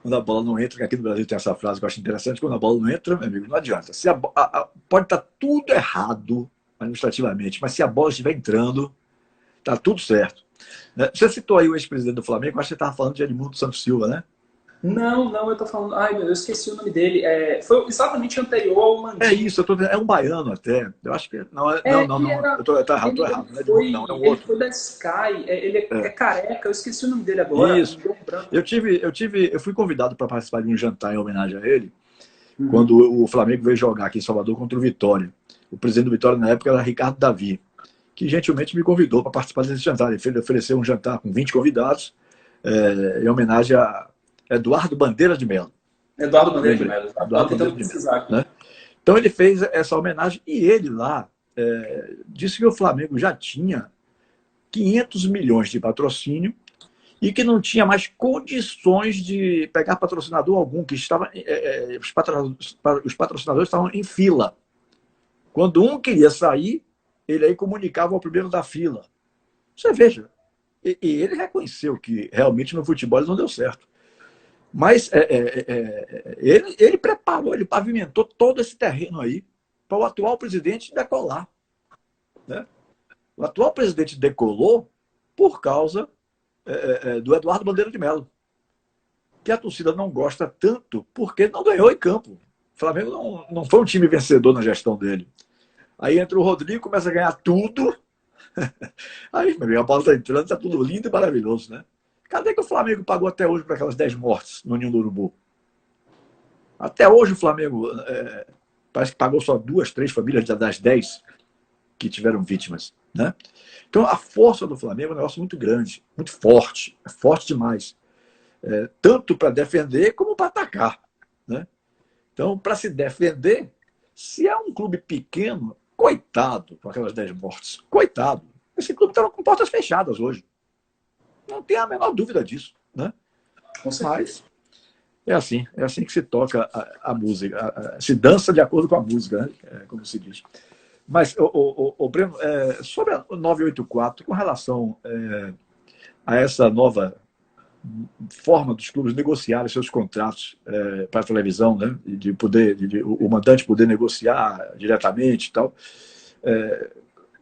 que aqui no Brasil tem essa frase que eu acho interessante, quando a bola não entra, meu amigo, não adianta. Pode estar tudo errado administrativamente, mas se a bola estiver entrando, está tudo certo. Você citou aí o ex-presidente do Flamengo, acho que você estava falando de Edmundo Santos Silva, né? É isso, é um baiano até. Eu acho que... Não, eu tô errado. Não, é um outro. Ele foi da Sky, ele é careca, eu esqueci o nome dele agora. Isso. Eu fui convidado para participar de um jantar em homenagem a ele, quando o Flamengo veio jogar aqui em Salvador contra o Vitória. O presidente do Vitória na época era Ricardo Davi, que gentilmente me convidou para participar desse jantar. Ele ofereceu um jantar com 20 convidados, em homenagem a Eduardo Bandeira de Mello. Eduardo Bandeira de Mello. Tentando precisar aqui. Né? Então ele fez essa homenagem e ele lá disse que o Flamengo já tinha 500 milhões de patrocínio e que não tinha mais condições de pegar patrocinador algum, que estava, os patrocinadores estavam em fila. Quando um queria sair, ele aí comunicava ao primeiro da fila. Você veja, e ele reconheceu que realmente no futebol não deu certo. Mas ele preparou, ele pavimentou todo esse terreno aí para o atual presidente decolar. Né? O atual presidente decolou por causa do Eduardo Bandeira de Mello, que a torcida não gosta tanto porque não ganhou em campo. O Flamengo não foi um time vencedor na gestão dele. Aí entra o Rodrigo, começa a ganhar tudo. Aí, meu amigo, a bola está entrando, está tudo lindo e maravilhoso, né? Cadê que o Flamengo pagou até hoje para aquelas 10 mortes no Ninho do Urubu? Até hoje o Flamengo parece que pagou só 2, 3 famílias das 10 que tiveram vítimas, né? Então a força do Flamengo é um negócio muito grande, muito forte, é forte demais. Tanto para defender como para atacar, né? Então, para se defender, se é um clube pequeno, coitado com aquelas 10 mortes, coitado. Esse clube está com portas fechadas hoje. Não tem a menor dúvida disso, né? Mas é assim que se toca a música, se dança de acordo com a música, né? Como se diz. Mas, Breno, sobre a 984, com relação a essa nova forma dos clubes negociarem seus contratos para a televisão, né? O mandante poder negociar diretamente e tal.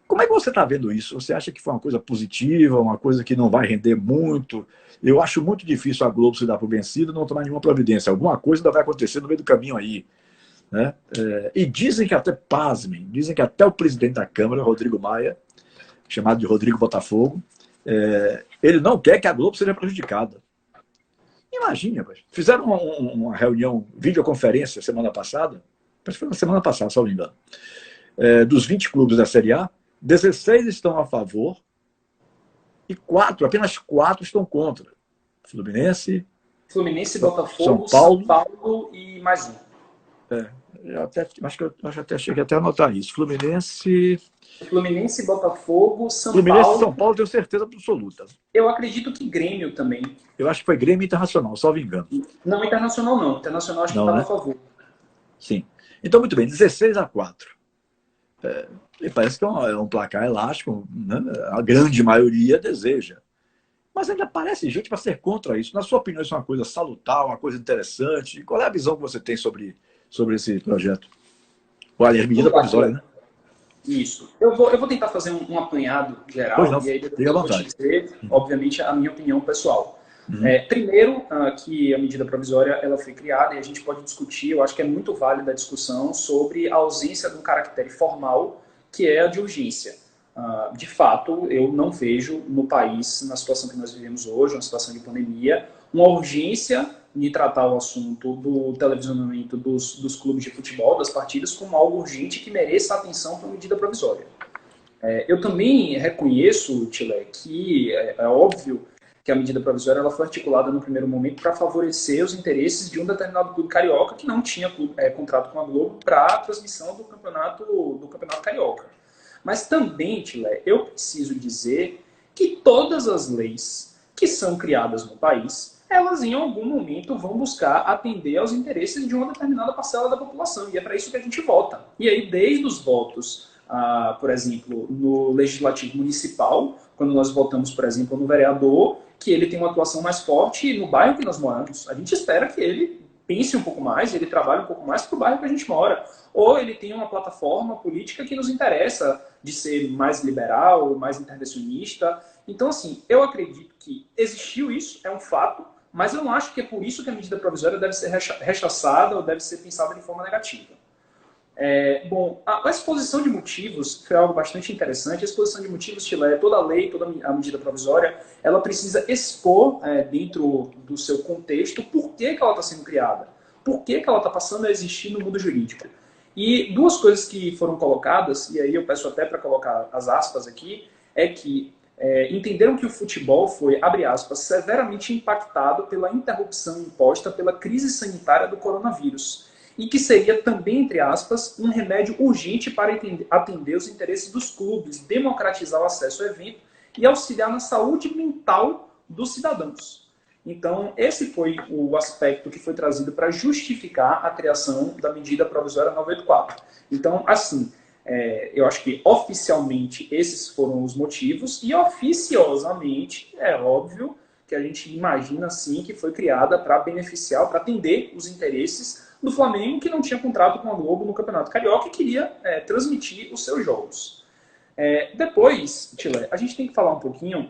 Como é que você está vendo isso? Você acha que foi uma coisa positiva, uma coisa que não vai render muito? Eu acho muito difícil a Globo se dar por vencida e não tomar nenhuma providência. Alguma coisa ainda vai acontecer no meio do caminho aí. Né? E dizem que até, pasmem, dizem que até o presidente da Câmara, Rodrigo Maia, chamado de Rodrigo Botafogo, ele não quer que a Globo seja prejudicada. Imagina, fizeram uma reunião, videoconferência semana passada, parece que foi na semana passada, se não me engano, dos 20 clubes da Série A, 16 estão a favor e apenas 4 estão contra. Fluminense, Botafogo, São Paulo e mais um. Acho que eu até cheguei até a anotar isso. Fluminense, Botafogo, São Paulo. São Paulo, tenho certeza absoluta. Eu acredito que Grêmio também. Eu acho que foi Grêmio Internacional, salvo engano. Não, Internacional não. Internacional acho que estava a favor. Sim. Então, muito bem, 16-4. E parece que é um placar elástico, né? A grande maioria deseja. Mas ainda parece gente para ser contra isso. Na sua opinião, isso é uma coisa salutar, uma coisa interessante? Qual é a visão que você tem sobre esse projeto? Olha, a medida provisória, né? Isso. Eu vou tentar fazer um apanhado geral, não, e aí depois eu vou te dizer, obviamente, a minha opinião pessoal. Primeiro, que a medida provisória ela foi criada e a gente pode discutir, eu acho que é muito válida a discussão sobre a ausência de um caractere formal, que é a de urgência. De fato, eu não vejo no país, na situação que nós vivemos hoje, uma situação de pandemia, uma urgência de tratar o assunto do televisionamento dos clubes de futebol, das partidas, como algo urgente que mereça atenção para a medida provisória. Eu também reconheço, Tile, que é óbvio que a medida provisória ela foi articulada no primeiro momento para favorecer os interesses de um determinado clube carioca que não tinha contrato com a Globo para a transmissão do campeonato carioca. Mas também, Tile, eu preciso dizer que todas as leis que são criadas no país, elas em algum momento vão buscar atender aos interesses de uma determinada parcela da população. E é para isso que a gente vota. E aí, desde os votos, por exemplo, no Legislativo Municipal, quando nós votamos, por exemplo, no vereador, que ele tem uma atuação mais forte no bairro que nós moramos. A gente espera que ele pense um pouco mais, ele trabalhe um pouco mais para o bairro que a gente mora. Ou ele tem uma plataforma política que nos interessa de ser mais liberal, mais intervencionista. Então, assim, eu acredito que existiu isso, é um fato, mas eu não acho que é por isso que a medida provisória deve ser rechaçada ou deve ser pensada de forma negativa. Bom, a exposição de motivos foi algo bastante interessante. A exposição de motivos, Tile, toda a lei, toda a medida provisória, ela precisa expor dentro do seu contexto por que ela está sendo criada, por que ela está passando a existir no mundo jurídico. E duas coisas que foram colocadas, e aí eu peço até para colocar as aspas aqui, é que entenderam que o futebol foi, abre aspas, severamente impactado pela interrupção imposta pela crise sanitária do coronavírus e que seria também, entre aspas, um remédio urgente para atender os interesses dos clubes, democratizar o acesso ao evento e auxiliar na saúde mental dos cidadãos. Então, esse foi o aspecto que foi trazido para justificar a criação da medida provisória 984. Então, assim, eu acho que oficialmente esses foram os motivos e oficiosamente é óbvio que a gente imagina sim que foi criada para beneficiar, para atender os interesses do Flamengo, que não tinha contrato com a Globo no Campeonato Carioca e queria transmitir os seus jogos. Depois, Tile, a gente tem que falar um pouquinho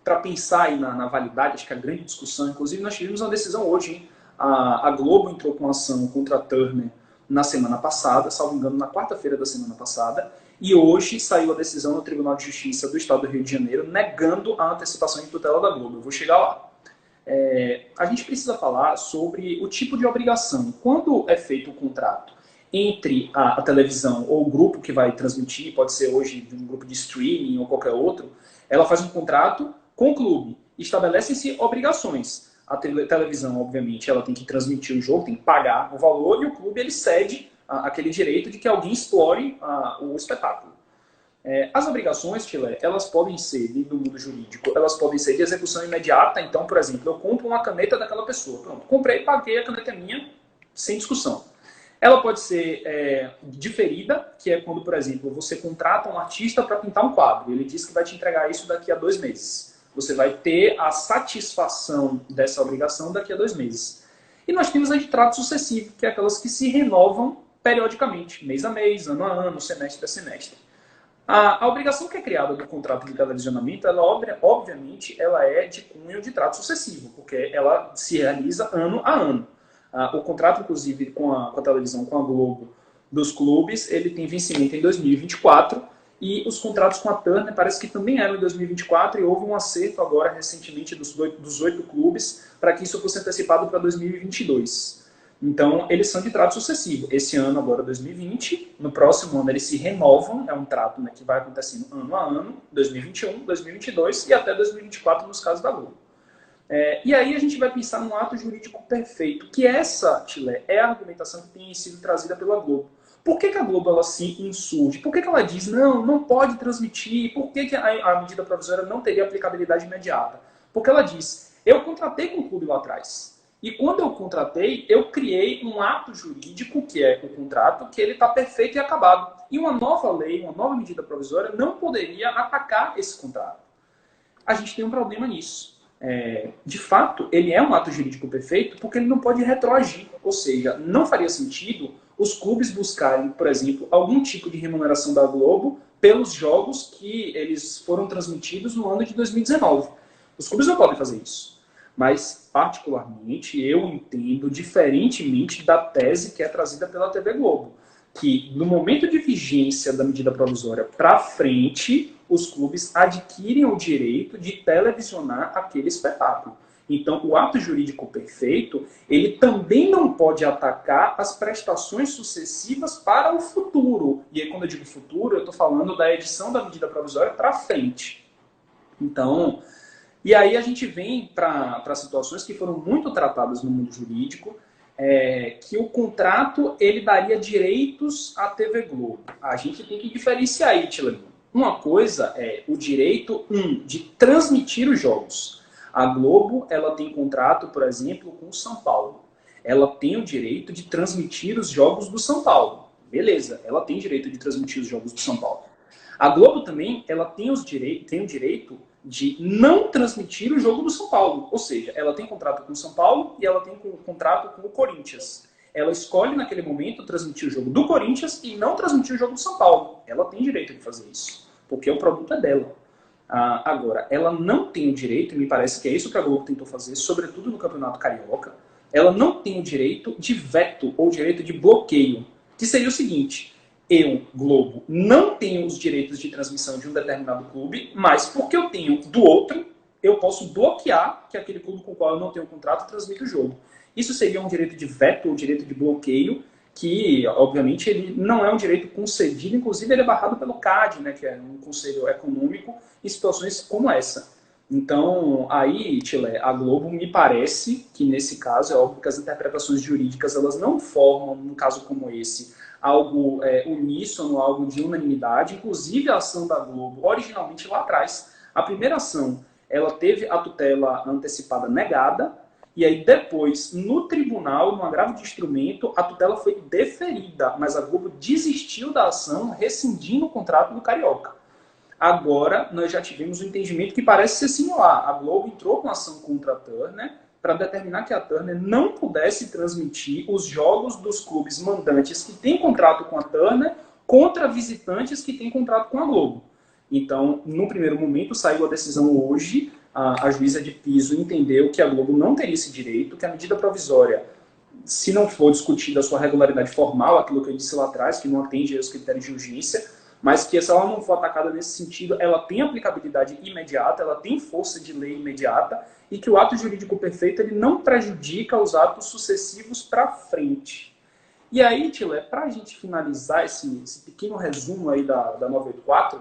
para pensar aí na validade, acho que a grande discussão, inclusive nós tivemos uma decisão hoje, hein? A Globo entrou com uma ação contra a Turner na semana passada, salvo engano, na quarta-feira da semana passada, e hoje saiu a decisão no Tribunal de Justiça do Estado do Rio de Janeiro negando a antecipação de tutela da Globo. Eu vou chegar lá. A gente precisa falar sobre o tipo de obrigação. Quando é feito o contrato entre a televisão ou o grupo que vai transmitir, pode ser hoje de um grupo de streaming ou qualquer outro, ela faz um contrato com o clube. Estabelecem-se obrigações. A televisão, obviamente, ela tem que transmitir o jogo, tem que pagar o valor, e o clube ele cede aquele direito de que alguém explore o espetáculo. As obrigações, Tile, elas podem ser, no mundo jurídico, elas podem ser de execução imediata. Então, por exemplo, eu compro uma caneta daquela pessoa. Pronto, comprei, paguei, a caneta é minha, sem discussão. Ela pode ser diferida, que é quando, por exemplo, você contrata um artista para pintar um quadro. Ele diz que vai te entregar isso daqui a 2 meses. Você vai ter a satisfação dessa obrigação daqui a 2 meses. E nós temos a de trato sucessivo, que é aquelas que se renovam periodicamente, mês a mês, ano a ano, semestre a semestre. A obrigação que é criada do contrato de televisionamento, obviamente, ela é de cunho de trato sucessivo, porque ela se realiza ano a ano. O contrato, inclusive, com a televisão, com a Globo, dos clubes, ele tem vencimento em 2024, e os contratos com a Turner parece que também eram em 2024, e houve um acerto agora, recentemente, dos 8 clubes, para que isso fosse antecipado para 2022. Então, eles são de trato sucessivo. Esse ano, agora 2020, no próximo ano eles se renovam, é um trato, né, que vai acontecendo ano a ano, 2021, 2022 e até 2024 nos casos da Globo. E aí a gente vai pensar num ato jurídico perfeito, que essa, Tilé, é a argumentação que tem sido trazida pela Globo. Por que a Globo ela se insurge? Por que ela diz, não pode transmitir? Por que a medida provisória não teria aplicabilidade imediata? Porque ela diz, eu contratei com o clube lá atrás. E quando eu contratei, eu criei um ato jurídico, que é o contrato, que ele está perfeito e acabado. E uma nova lei, uma nova medida provisória não poderia atacar esse contrato. A gente tem um problema nisso. De fato, ele é um ato jurídico perfeito porque ele não pode retroagir. Ou seja, não faria sentido os clubes buscarem, por exemplo, algum tipo de remuneração da Globo pelos jogos que eles foram transmitidos no ano de 2019. Os clubes não podem fazer isso. Mas, particularmente, eu entendo diferentemente da tese que é trazida pela TV Globo, que no momento de vigência da medida provisória para frente, os clubes adquirem o direito de televisionar aquele espetáculo. Então, o ato jurídico perfeito, ele também não pode atacar as prestações sucessivas para o futuro. E aí, quando eu digo futuro, eu estou falando da edição da medida provisória para frente. Então, e aí a gente vem para situações que foram muito tratadas no mundo jurídico, que o contrato ele daria direitos à TV Globo. A gente tem que diferenciar aí, Tilly. Uma coisa é o direito, de transmitir os jogos. A Globo ela tem contrato, por exemplo, com o São Paulo. Ela tem o direito de transmitir os jogos do São Paulo. Beleza, ela tem direito de transmitir os jogos do São Paulo. A Globo também ela tem o direito de não transmitir o jogo do São Paulo. Ou seja, ela tem contrato com o São Paulo e ela tem contrato com o Corinthians. Ela escolhe naquele momento transmitir o jogo do Corinthians e não transmitir o jogo do São Paulo. Ela tem direito de fazer isso, porque o produto é dela. Agora, ela não tem o direito, e me parece que é isso que a Globo tentou fazer, sobretudo no Campeonato Carioca, ela não tem o direito de veto ou direito de bloqueio, que seria o seguinte: eu, Globo, não tenho os direitos de transmissão de um determinado clube, mas porque eu tenho do outro, eu posso bloquear que aquele clube com o qual eu não tenho contrato transmita o jogo. Isso seria um direito de veto ou direito de bloqueio, que, obviamente, ele não é um direito concedido, inclusive ele é barrado pelo CAD, né, que é um conselho econômico, em situações como essa. Então, aí, Tilé, a Globo me parece que, nesse caso, é óbvio que as interpretações jurídicas elas não formam, num caso como esse, algo uníssono, algo de unanimidade. Inclusive, a ação da Globo, originalmente lá atrás, a primeira ação, ela teve a tutela antecipada negada, e aí depois, no tribunal, no agravo de instrumento, a tutela foi deferida, mas a Globo desistiu da ação, rescindindo o contrato do Carioca. Agora, nós já tivemos um entendimento que parece ser similar. A Globo entrou com ação contra a Turner para determinar que a Turner não pudesse transmitir os jogos dos clubes mandantes que têm contrato com a Turner contra visitantes que têm contrato com a Globo. Então, no primeiro momento, saiu a decisão hoje, a juíza de piso entendeu que a Globo não teria esse direito, que a medida provisória, se não for discutida a sua regularidade formal, aquilo que eu disse lá atrás, que não atende aos critérios de urgência, mas que se ela não for atacada nesse sentido, ela tem aplicabilidade imediata, ela tem força de lei imediata, e que o ato jurídico perfeito ele não prejudica os atos sucessivos para frente. E aí, Tilé, para a gente finalizar esse pequeno resumo aí da 984,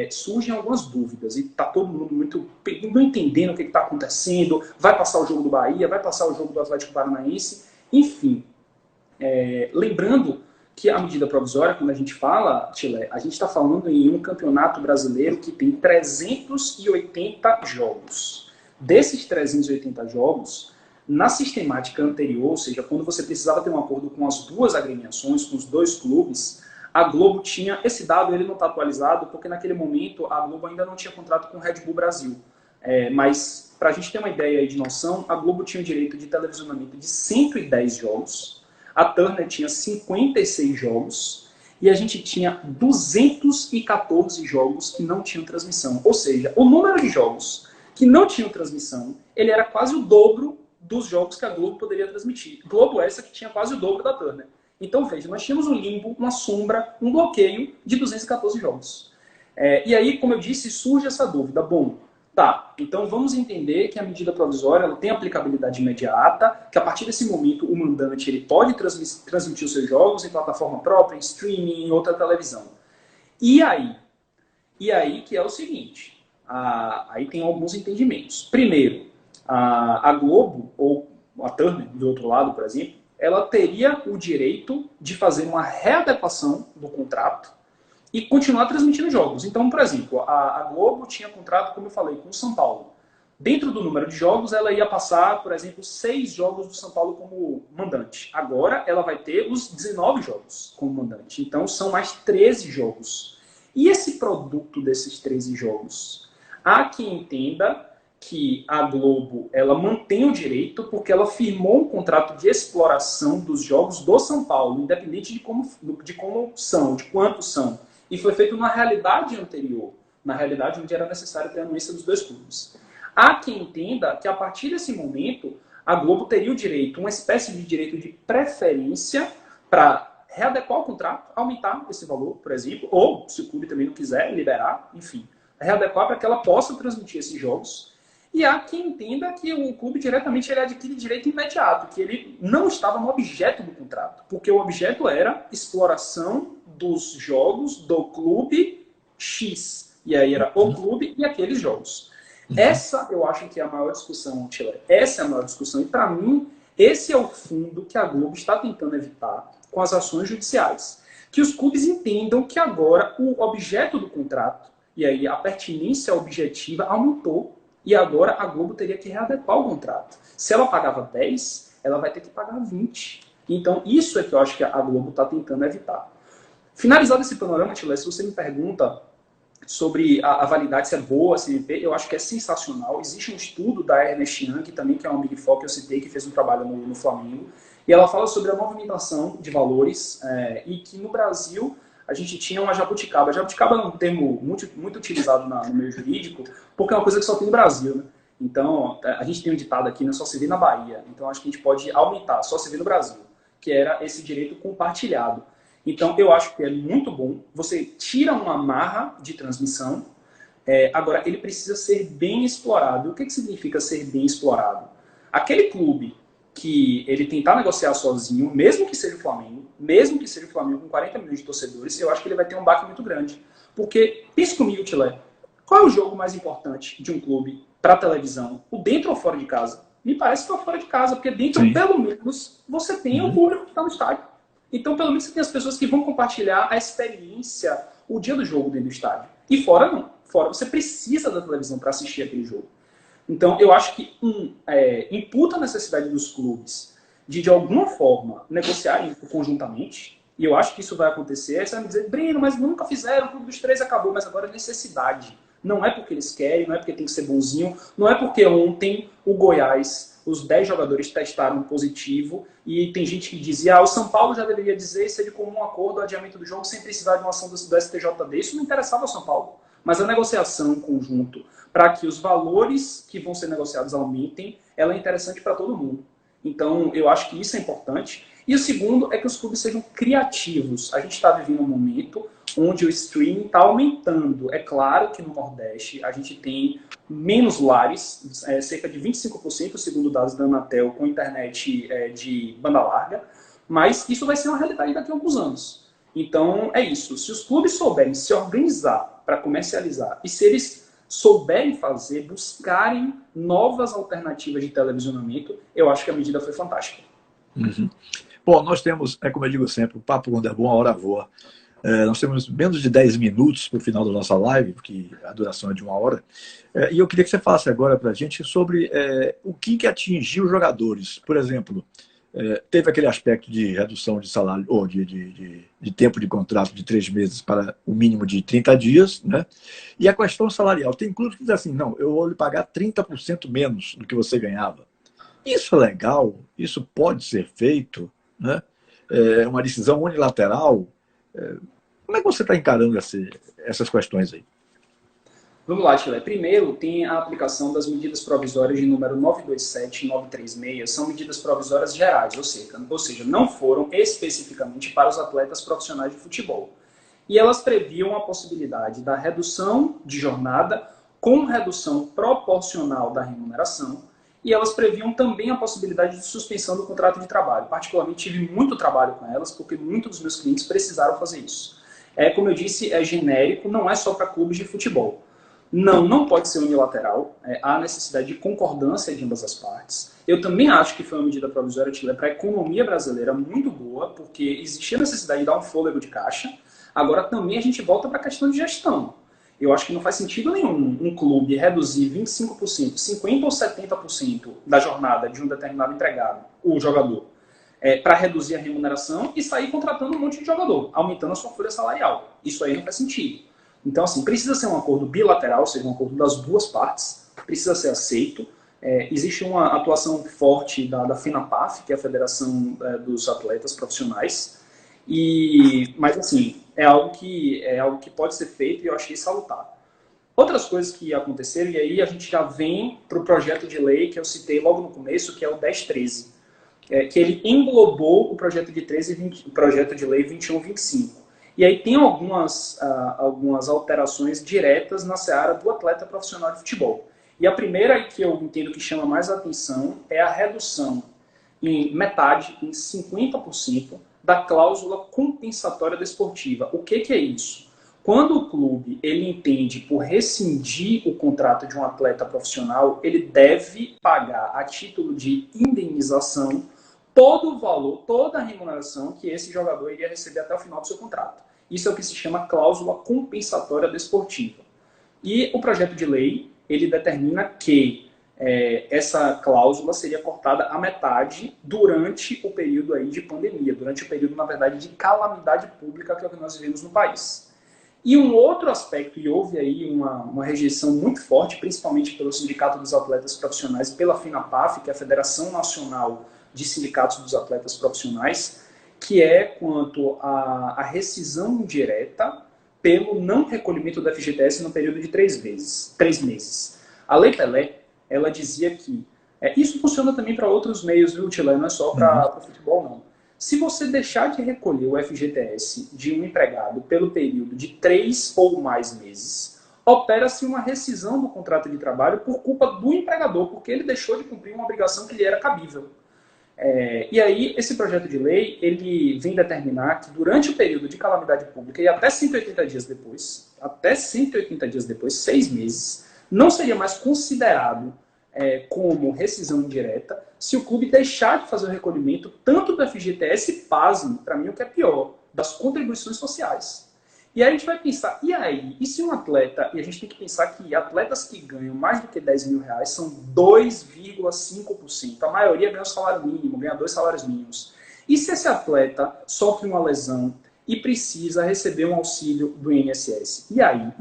surgem algumas dúvidas, e está todo mundo não entendendo o que está acontecendo, vai passar o jogo do Bahia, vai passar o jogo do Atlético Paranaense, enfim. Lembrando que a medida provisória, quando a gente fala, Tilé, a gente está falando em um campeonato brasileiro que tem 380 jogos. Desses 380 jogos, na sistemática anterior, ou seja, quando você precisava ter um acordo com as duas agremiações, com os dois clubes, a Globo tinha, esse dado ele não está atualizado, porque naquele momento a Globo ainda não tinha contrato com o Red Bull Brasil. Mas, para a gente ter uma ideia aí de noção, a Globo tinha o direito de televisionamento de 110 jogos, a Turner tinha 56 jogos, e a gente tinha 214 jogos que não tinham transmissão. Ou seja, o número de jogos que não tinham transmissão, ele era quase o dobro dos jogos que a Globo poderia transmitir. Globo essa que tinha quase o dobro da Turner. Então, veja, nós tínhamos um limbo, uma sombra, um bloqueio de 214 jogos. E aí, como eu disse, surge essa dúvida. Bom, tá, então vamos entender que a medida provisória ela tem aplicabilidade imediata, que a partir desse momento o mandante ele pode transmitir os seus jogos em plataforma própria, em streaming, em outra televisão. E aí? E aí que é o seguinte, aí tem alguns entendimentos. Primeiro, a Globo, ou a Turner, do outro lado, por exemplo, ela teria o direito de fazer uma readequação do contrato e continuar transmitindo jogos. Então, por exemplo, a Globo tinha contrato, como eu falei, com o São Paulo. Dentro do número de jogos, ela ia passar, por exemplo, 6 jogos do São Paulo como mandante. Agora, ela vai ter os 19 jogos como mandante. Então, são mais 13 jogos. E esse produto desses 13 jogos? Há quem entenda que a Globo ela mantém o direito porque ela firmou um contrato de exploração dos jogos do São Paulo, independente de como são, de quantos são. E foi feito na realidade anterior, na realidade onde era necessário ter a anuência dos dois clubes. Há quem entenda que a partir desse momento a Globo teria o direito, uma espécie de direito de preferência para readequar o contrato, aumentar esse valor, por exemplo, ou se o clube também não quiser liberar, enfim, readequar para que ela possa transmitir esses jogos. E há quem entenda que o clube diretamente ele adquire direito imediato, que ele não estava no objeto do contrato, porque o objeto era exploração dos jogos do clube X. E aí era o clube e aqueles jogos. Essa eu acho que é a maior discussão, Tchela. Essa é a maior discussão. E para mim, esse é o fundo que a Globo está tentando evitar com as ações judiciais. Que os clubes entendam que agora o objeto do contrato, e aí a pertinência objetiva aumentou. E agora a Globo teria que readequar o contrato. Se ela pagava 10, ela vai ter que pagar 20. Então, isso é que eu acho que a Globo está tentando evitar. Finalizado esse panorama, Tila, se você me pergunta sobre a validade, se é boa, se eu acho que é sensacional. Existe um estudo da Ernest Young, também, que é uma Big Four que eu citei, que fez um trabalho no Flamengo, e ela fala sobre a movimentação de valores e que no Brasil a gente tinha uma jabuticaba. A jabuticaba é um termo muito utilizado no meio jurídico, porque é uma coisa que só tem no Brasil, né? Então, a gente tem um ditado aqui, né, só se vê na Bahia. Então, acho que a gente pode aumentar, só se vê no Brasil, que era esse direito compartilhado. Então, eu acho que é muito bom. Você tira uma amarra de transmissão, agora, ele precisa ser bem explorado. O que significa ser bem explorado? Aquele clube que ele tentar negociar sozinho, mesmo que seja o Flamengo com 40 milhões de torcedores, eu acho que ele vai ter um baque muito grande. Porque, pense comigo, Tilé, qual é o jogo mais importante de um clube para televisão? O dentro ou fora de casa? Me parece que é o fora de casa, porque dentro, Sim. pelo menos, você tem o público que está no estádio. Então, pelo menos, você tem as pessoas que vão compartilhar a experiência, o dia do jogo dentro do estádio. E fora, não. Fora, você precisa da televisão para assistir aquele jogo. Então, eu acho que imputa a necessidade dos clubes de alguma forma, negociarem conjuntamente, e eu acho que isso vai acontecer. Aí você vai me dizer, Breno, mas nunca fizeram, o Clube dos Três acabou, mas agora é necessidade. Não é porque eles querem, não é porque tem que ser bonzinho, não é porque ontem o Goiás, os 10 jogadores testaram positivo, e tem gente que dizia, o São Paulo já deveria dizer, seria de comum acordo o adiamento do jogo sem precisar de uma ação do STJD. Isso não interessava ao São Paulo. Mas a negociação em conjunto, para que os valores que vão ser negociados aumentem, ela é interessante para todo mundo. Então, eu acho que isso é importante. E o segundo é que os clubes sejam criativos. A gente está vivendo um momento onde o streaming está aumentando. É claro que no Nordeste a gente tem menos lares, cerca de 25%, segundo dados da Anatel, com internet de banda larga, mas isso vai ser uma realidade daqui a alguns anos. Então, é isso. Se os clubes souberem se organizar para comercializar e se eles souberem fazer, buscarem novas alternativas de televisionamento, eu acho que a medida foi fantástica. Uhum. Bom, nós temos, como eu digo sempre, o papo quando é bom, a hora voa. Nós temos menos de 10 minutos para o final da nossa live, porque a duração é de 1 hora. E eu queria que você falasse agora para a gente sobre o que atingiu os jogadores. Por exemplo, teve aquele aspecto de redução de salário, ou de tempo de contrato de 3 meses para o mínimo de 30 dias, né? E a questão salarial. Tem clubes que dizem assim, não, eu vou lhe pagar 30% menos do que você ganhava. Isso é legal? Isso pode ser feito? Né? Uma decisão unilateral? Como é que você está encarando essas questões aí? Vamos lá, Chile. Primeiro, tem a aplicação das medidas provisórias de número 927 e 936. São medidas provisórias gerais, ou seja, não foram especificamente para os atletas profissionais de futebol. E elas previam a possibilidade da redução de jornada com redução proporcional da remuneração, e elas previam também a possibilidade de suspensão do contrato de trabalho. Particularmente, tive muito trabalho com elas, porque muitos dos meus clientes precisaram fazer isso. Como eu disse, é genérico, não é só para clubes de futebol. Não pode ser unilateral, há necessidade de concordância de ambas as partes. Eu também acho que foi uma medida provisória para a economia brasileira muito boa, porque existia necessidade de dar um fôlego de caixa. Agora também a gente volta para a questão de gestão. Eu acho que não faz sentido nenhum um clube reduzir 25%, 50% ou 70% da jornada de um determinado empregado, o jogador, para reduzir a remuneração e sair contratando um monte de jogador, aumentando a sua folha salarial. Isso aí não faz sentido. Então, assim, precisa ser um acordo bilateral, ou seja, um acordo das duas partes, precisa ser aceito. Existe uma atuação forte da FENAPAF, que é a Federação dos Atletas Profissionais, mas, assim, é algo que pode ser feito e eu achei salutar. Outras coisas que aconteceram, e aí a gente já vem para o projeto de lei que eu citei logo no começo, que é o 1013, que ele englobou o projeto de lei 2125. E aí tem algumas alterações diretas na seara do atleta profissional de futebol. E a primeira que eu entendo que chama mais atenção é a redução em metade, em 50%, da cláusula compensatória desportiva. O que é isso? Quando o clube ele entende por rescindir o contrato de um atleta profissional, ele deve pagar a título de indenização todo o valor, toda a remuneração que esse jogador iria receber até o final do seu contrato. Isso é o que se chama cláusula compensatória desportiva. E o projeto de lei, ele determina que essa cláusula seria cortada à metade durante o período aí de pandemia, durante o período, na verdade, de calamidade pública que é o que nós vivemos no país. E um outro aspecto, e houve aí uma rejeição muito forte, principalmente pelo Sindicato dos Atletas Profissionais e pela FENAPAF, que é a Federação Nacional de Sindicatos dos Atletas Profissionais, que é quanto à rescisão indireta pelo não recolhimento do FGTS no período de 3 meses. A Lei Pelé, ela dizia que isso funciona também para outros meios, viu, Tila? Não é só para o futebol, não. Se você deixar de recolher o FGTS de um empregado pelo período de 3 ou mais meses, opera-se uma rescisão do contrato de trabalho por culpa do empregador, porque ele deixou de cumprir uma obrigação que lhe era cabível. E aí, esse projeto de lei, ele vem determinar que durante o período de calamidade pública e até 180 dias depois, 6 meses, não seria mais considerado como rescisão indireta se o clube deixar de fazer o recolhimento tanto do FGTS, pasme, para mim o que é pior, das contribuições sociais. E aí a gente vai pensar, e aí? E se um atleta, e a gente tem que pensar que atletas que ganham mais do que 10 mil reais são 2,5%. A maioria ganha o salário mínimo, ganha 2 salários mínimos. E se esse atleta sofre uma lesão e precisa receber um auxílio do INSS? E aí?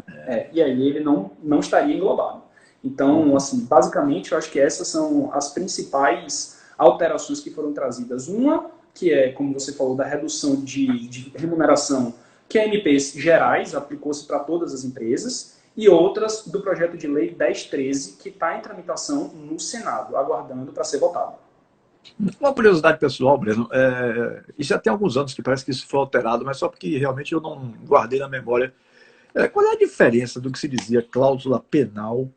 E aí ele não estaria englobado. Então, assim, basicamente, eu acho que essas são as principais alterações que foram trazidas. Uma, que é, como você falou, da redução de remuneração, que é MPs gerais, aplicou-se para todas as empresas, e outras do projeto de lei 1013, que está em tramitação no Senado, aguardando para ser votado. Uma curiosidade pessoal, Breno, isso já tem alguns anos que parece que isso foi alterado, mas só porque realmente eu não guardei na memória. Qual é a diferença do que se dizia cláusula penal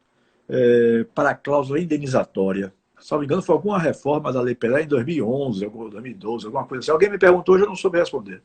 para a cláusula indenizatória? Se não me engano, foi alguma reforma da Lei Pelé em 2011, 2012, alguma coisa assim. Alguém me perguntou, hoje eu não soube responder.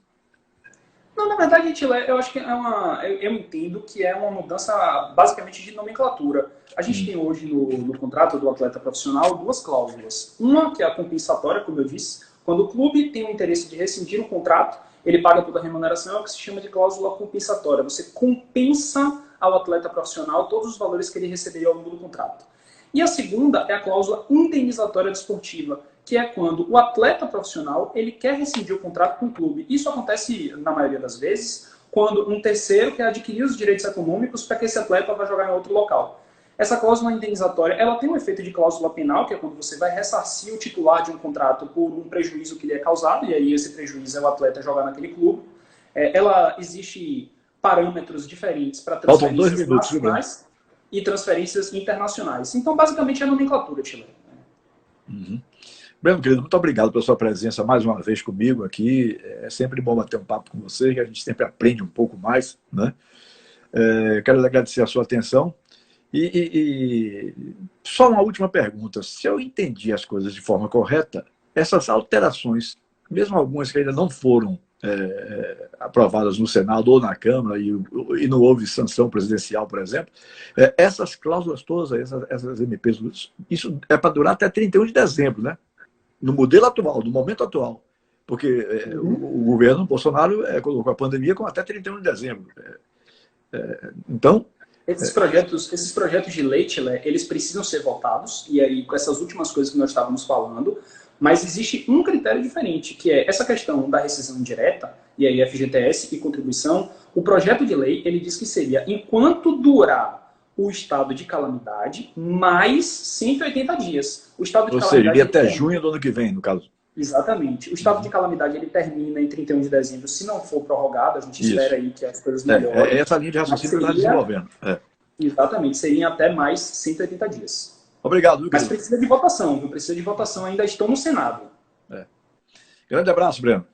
Não, na verdade, eu acho que eu entendo que é uma mudança basicamente de nomenclatura. A gente tem hoje no contrato do atleta profissional 2 cláusulas. Uma que é a compensatória, como eu disse, quando o clube tem o interesse de rescindir o contrato, ele paga toda a remuneração, é o que se chama de cláusula compensatória. Você compensa ao atleta profissional todos os valores que ele receberia ao longo do contrato. E a segunda é a cláusula indenizatória desportiva, que é quando o atleta profissional ele quer rescindir o contrato com o clube. Isso acontece, na maioria das vezes, quando um terceiro quer adquirir os direitos econômicos para que esse atleta vá jogar em outro local. Essa cláusula indenizatória ela tem um efeito de cláusula penal, que é quando você vai ressarcir o titular de um contrato por um prejuízo que lhe é causado, e aí esse prejuízo é o atleta jogar naquele clube. ela existe parâmetros diferentes para Faltam 2 transferências minutos, nacionais e transferências internacionais. Então, basicamente, é a nomenclatura, Tilé. Uhum. Breno, querido, muito obrigado pela sua presença mais uma vez comigo aqui. É sempre bom bater um papo com você, que a gente sempre aprende um pouco mais, né? Quero agradecer a sua atenção. E só uma última pergunta. Se eu entendi as coisas de forma correta, essas alterações, mesmo algumas que ainda não foram aprovadas no Senado ou na Câmara, e não houve sanção presidencial, por exemplo, essas cláusulas todas, essas MPs, isso é para durar até 31 de dezembro, né? No modelo atual, no momento atual. Porque o governo Bolsonaro colocou a pandemia com até 31 de dezembro. Então, esses projetos de lei, Tilé, eles precisam ser votados, e aí com essas últimas coisas que nós estávamos falando, mas existe um critério diferente, que é essa questão da rescisão indireta, e aí FGTS e contribuição. O projeto de lei, ele diz que seria enquanto durar o estado de calamidade, mais 180 dias. O estado de calamidade, seja, iria até junho do ano que vem, no caso. Exatamente. O estado de calamidade ele termina em 31 de dezembro, se não for prorrogado, a gente espera aí que as coisas melhorem. Essa linha de raciocínio que está desenvolvendo. Exatamente, seriam até mais 180 dias. Obrigado, Mas precisa de votação, viu? Precisa de votação, ainda estão no Senado. Grande abraço, Breno.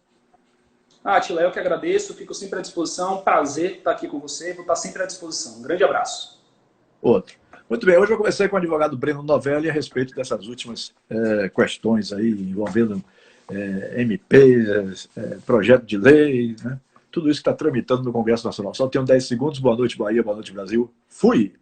Tilé, eu que agradeço, fico sempre à disposição, prazer estar aqui com você, vou estar sempre à disposição. Um grande abraço. Outro. Muito bem, hoje eu conversei com o advogado Breno Novelli a respeito dessas últimas questões aí envolvendo MP, projeto de lei, né? Tudo isso que está tramitando no Congresso Nacional. Só tenho 10 segundos. Boa noite, Bahia. Boa noite, Brasil. Fui!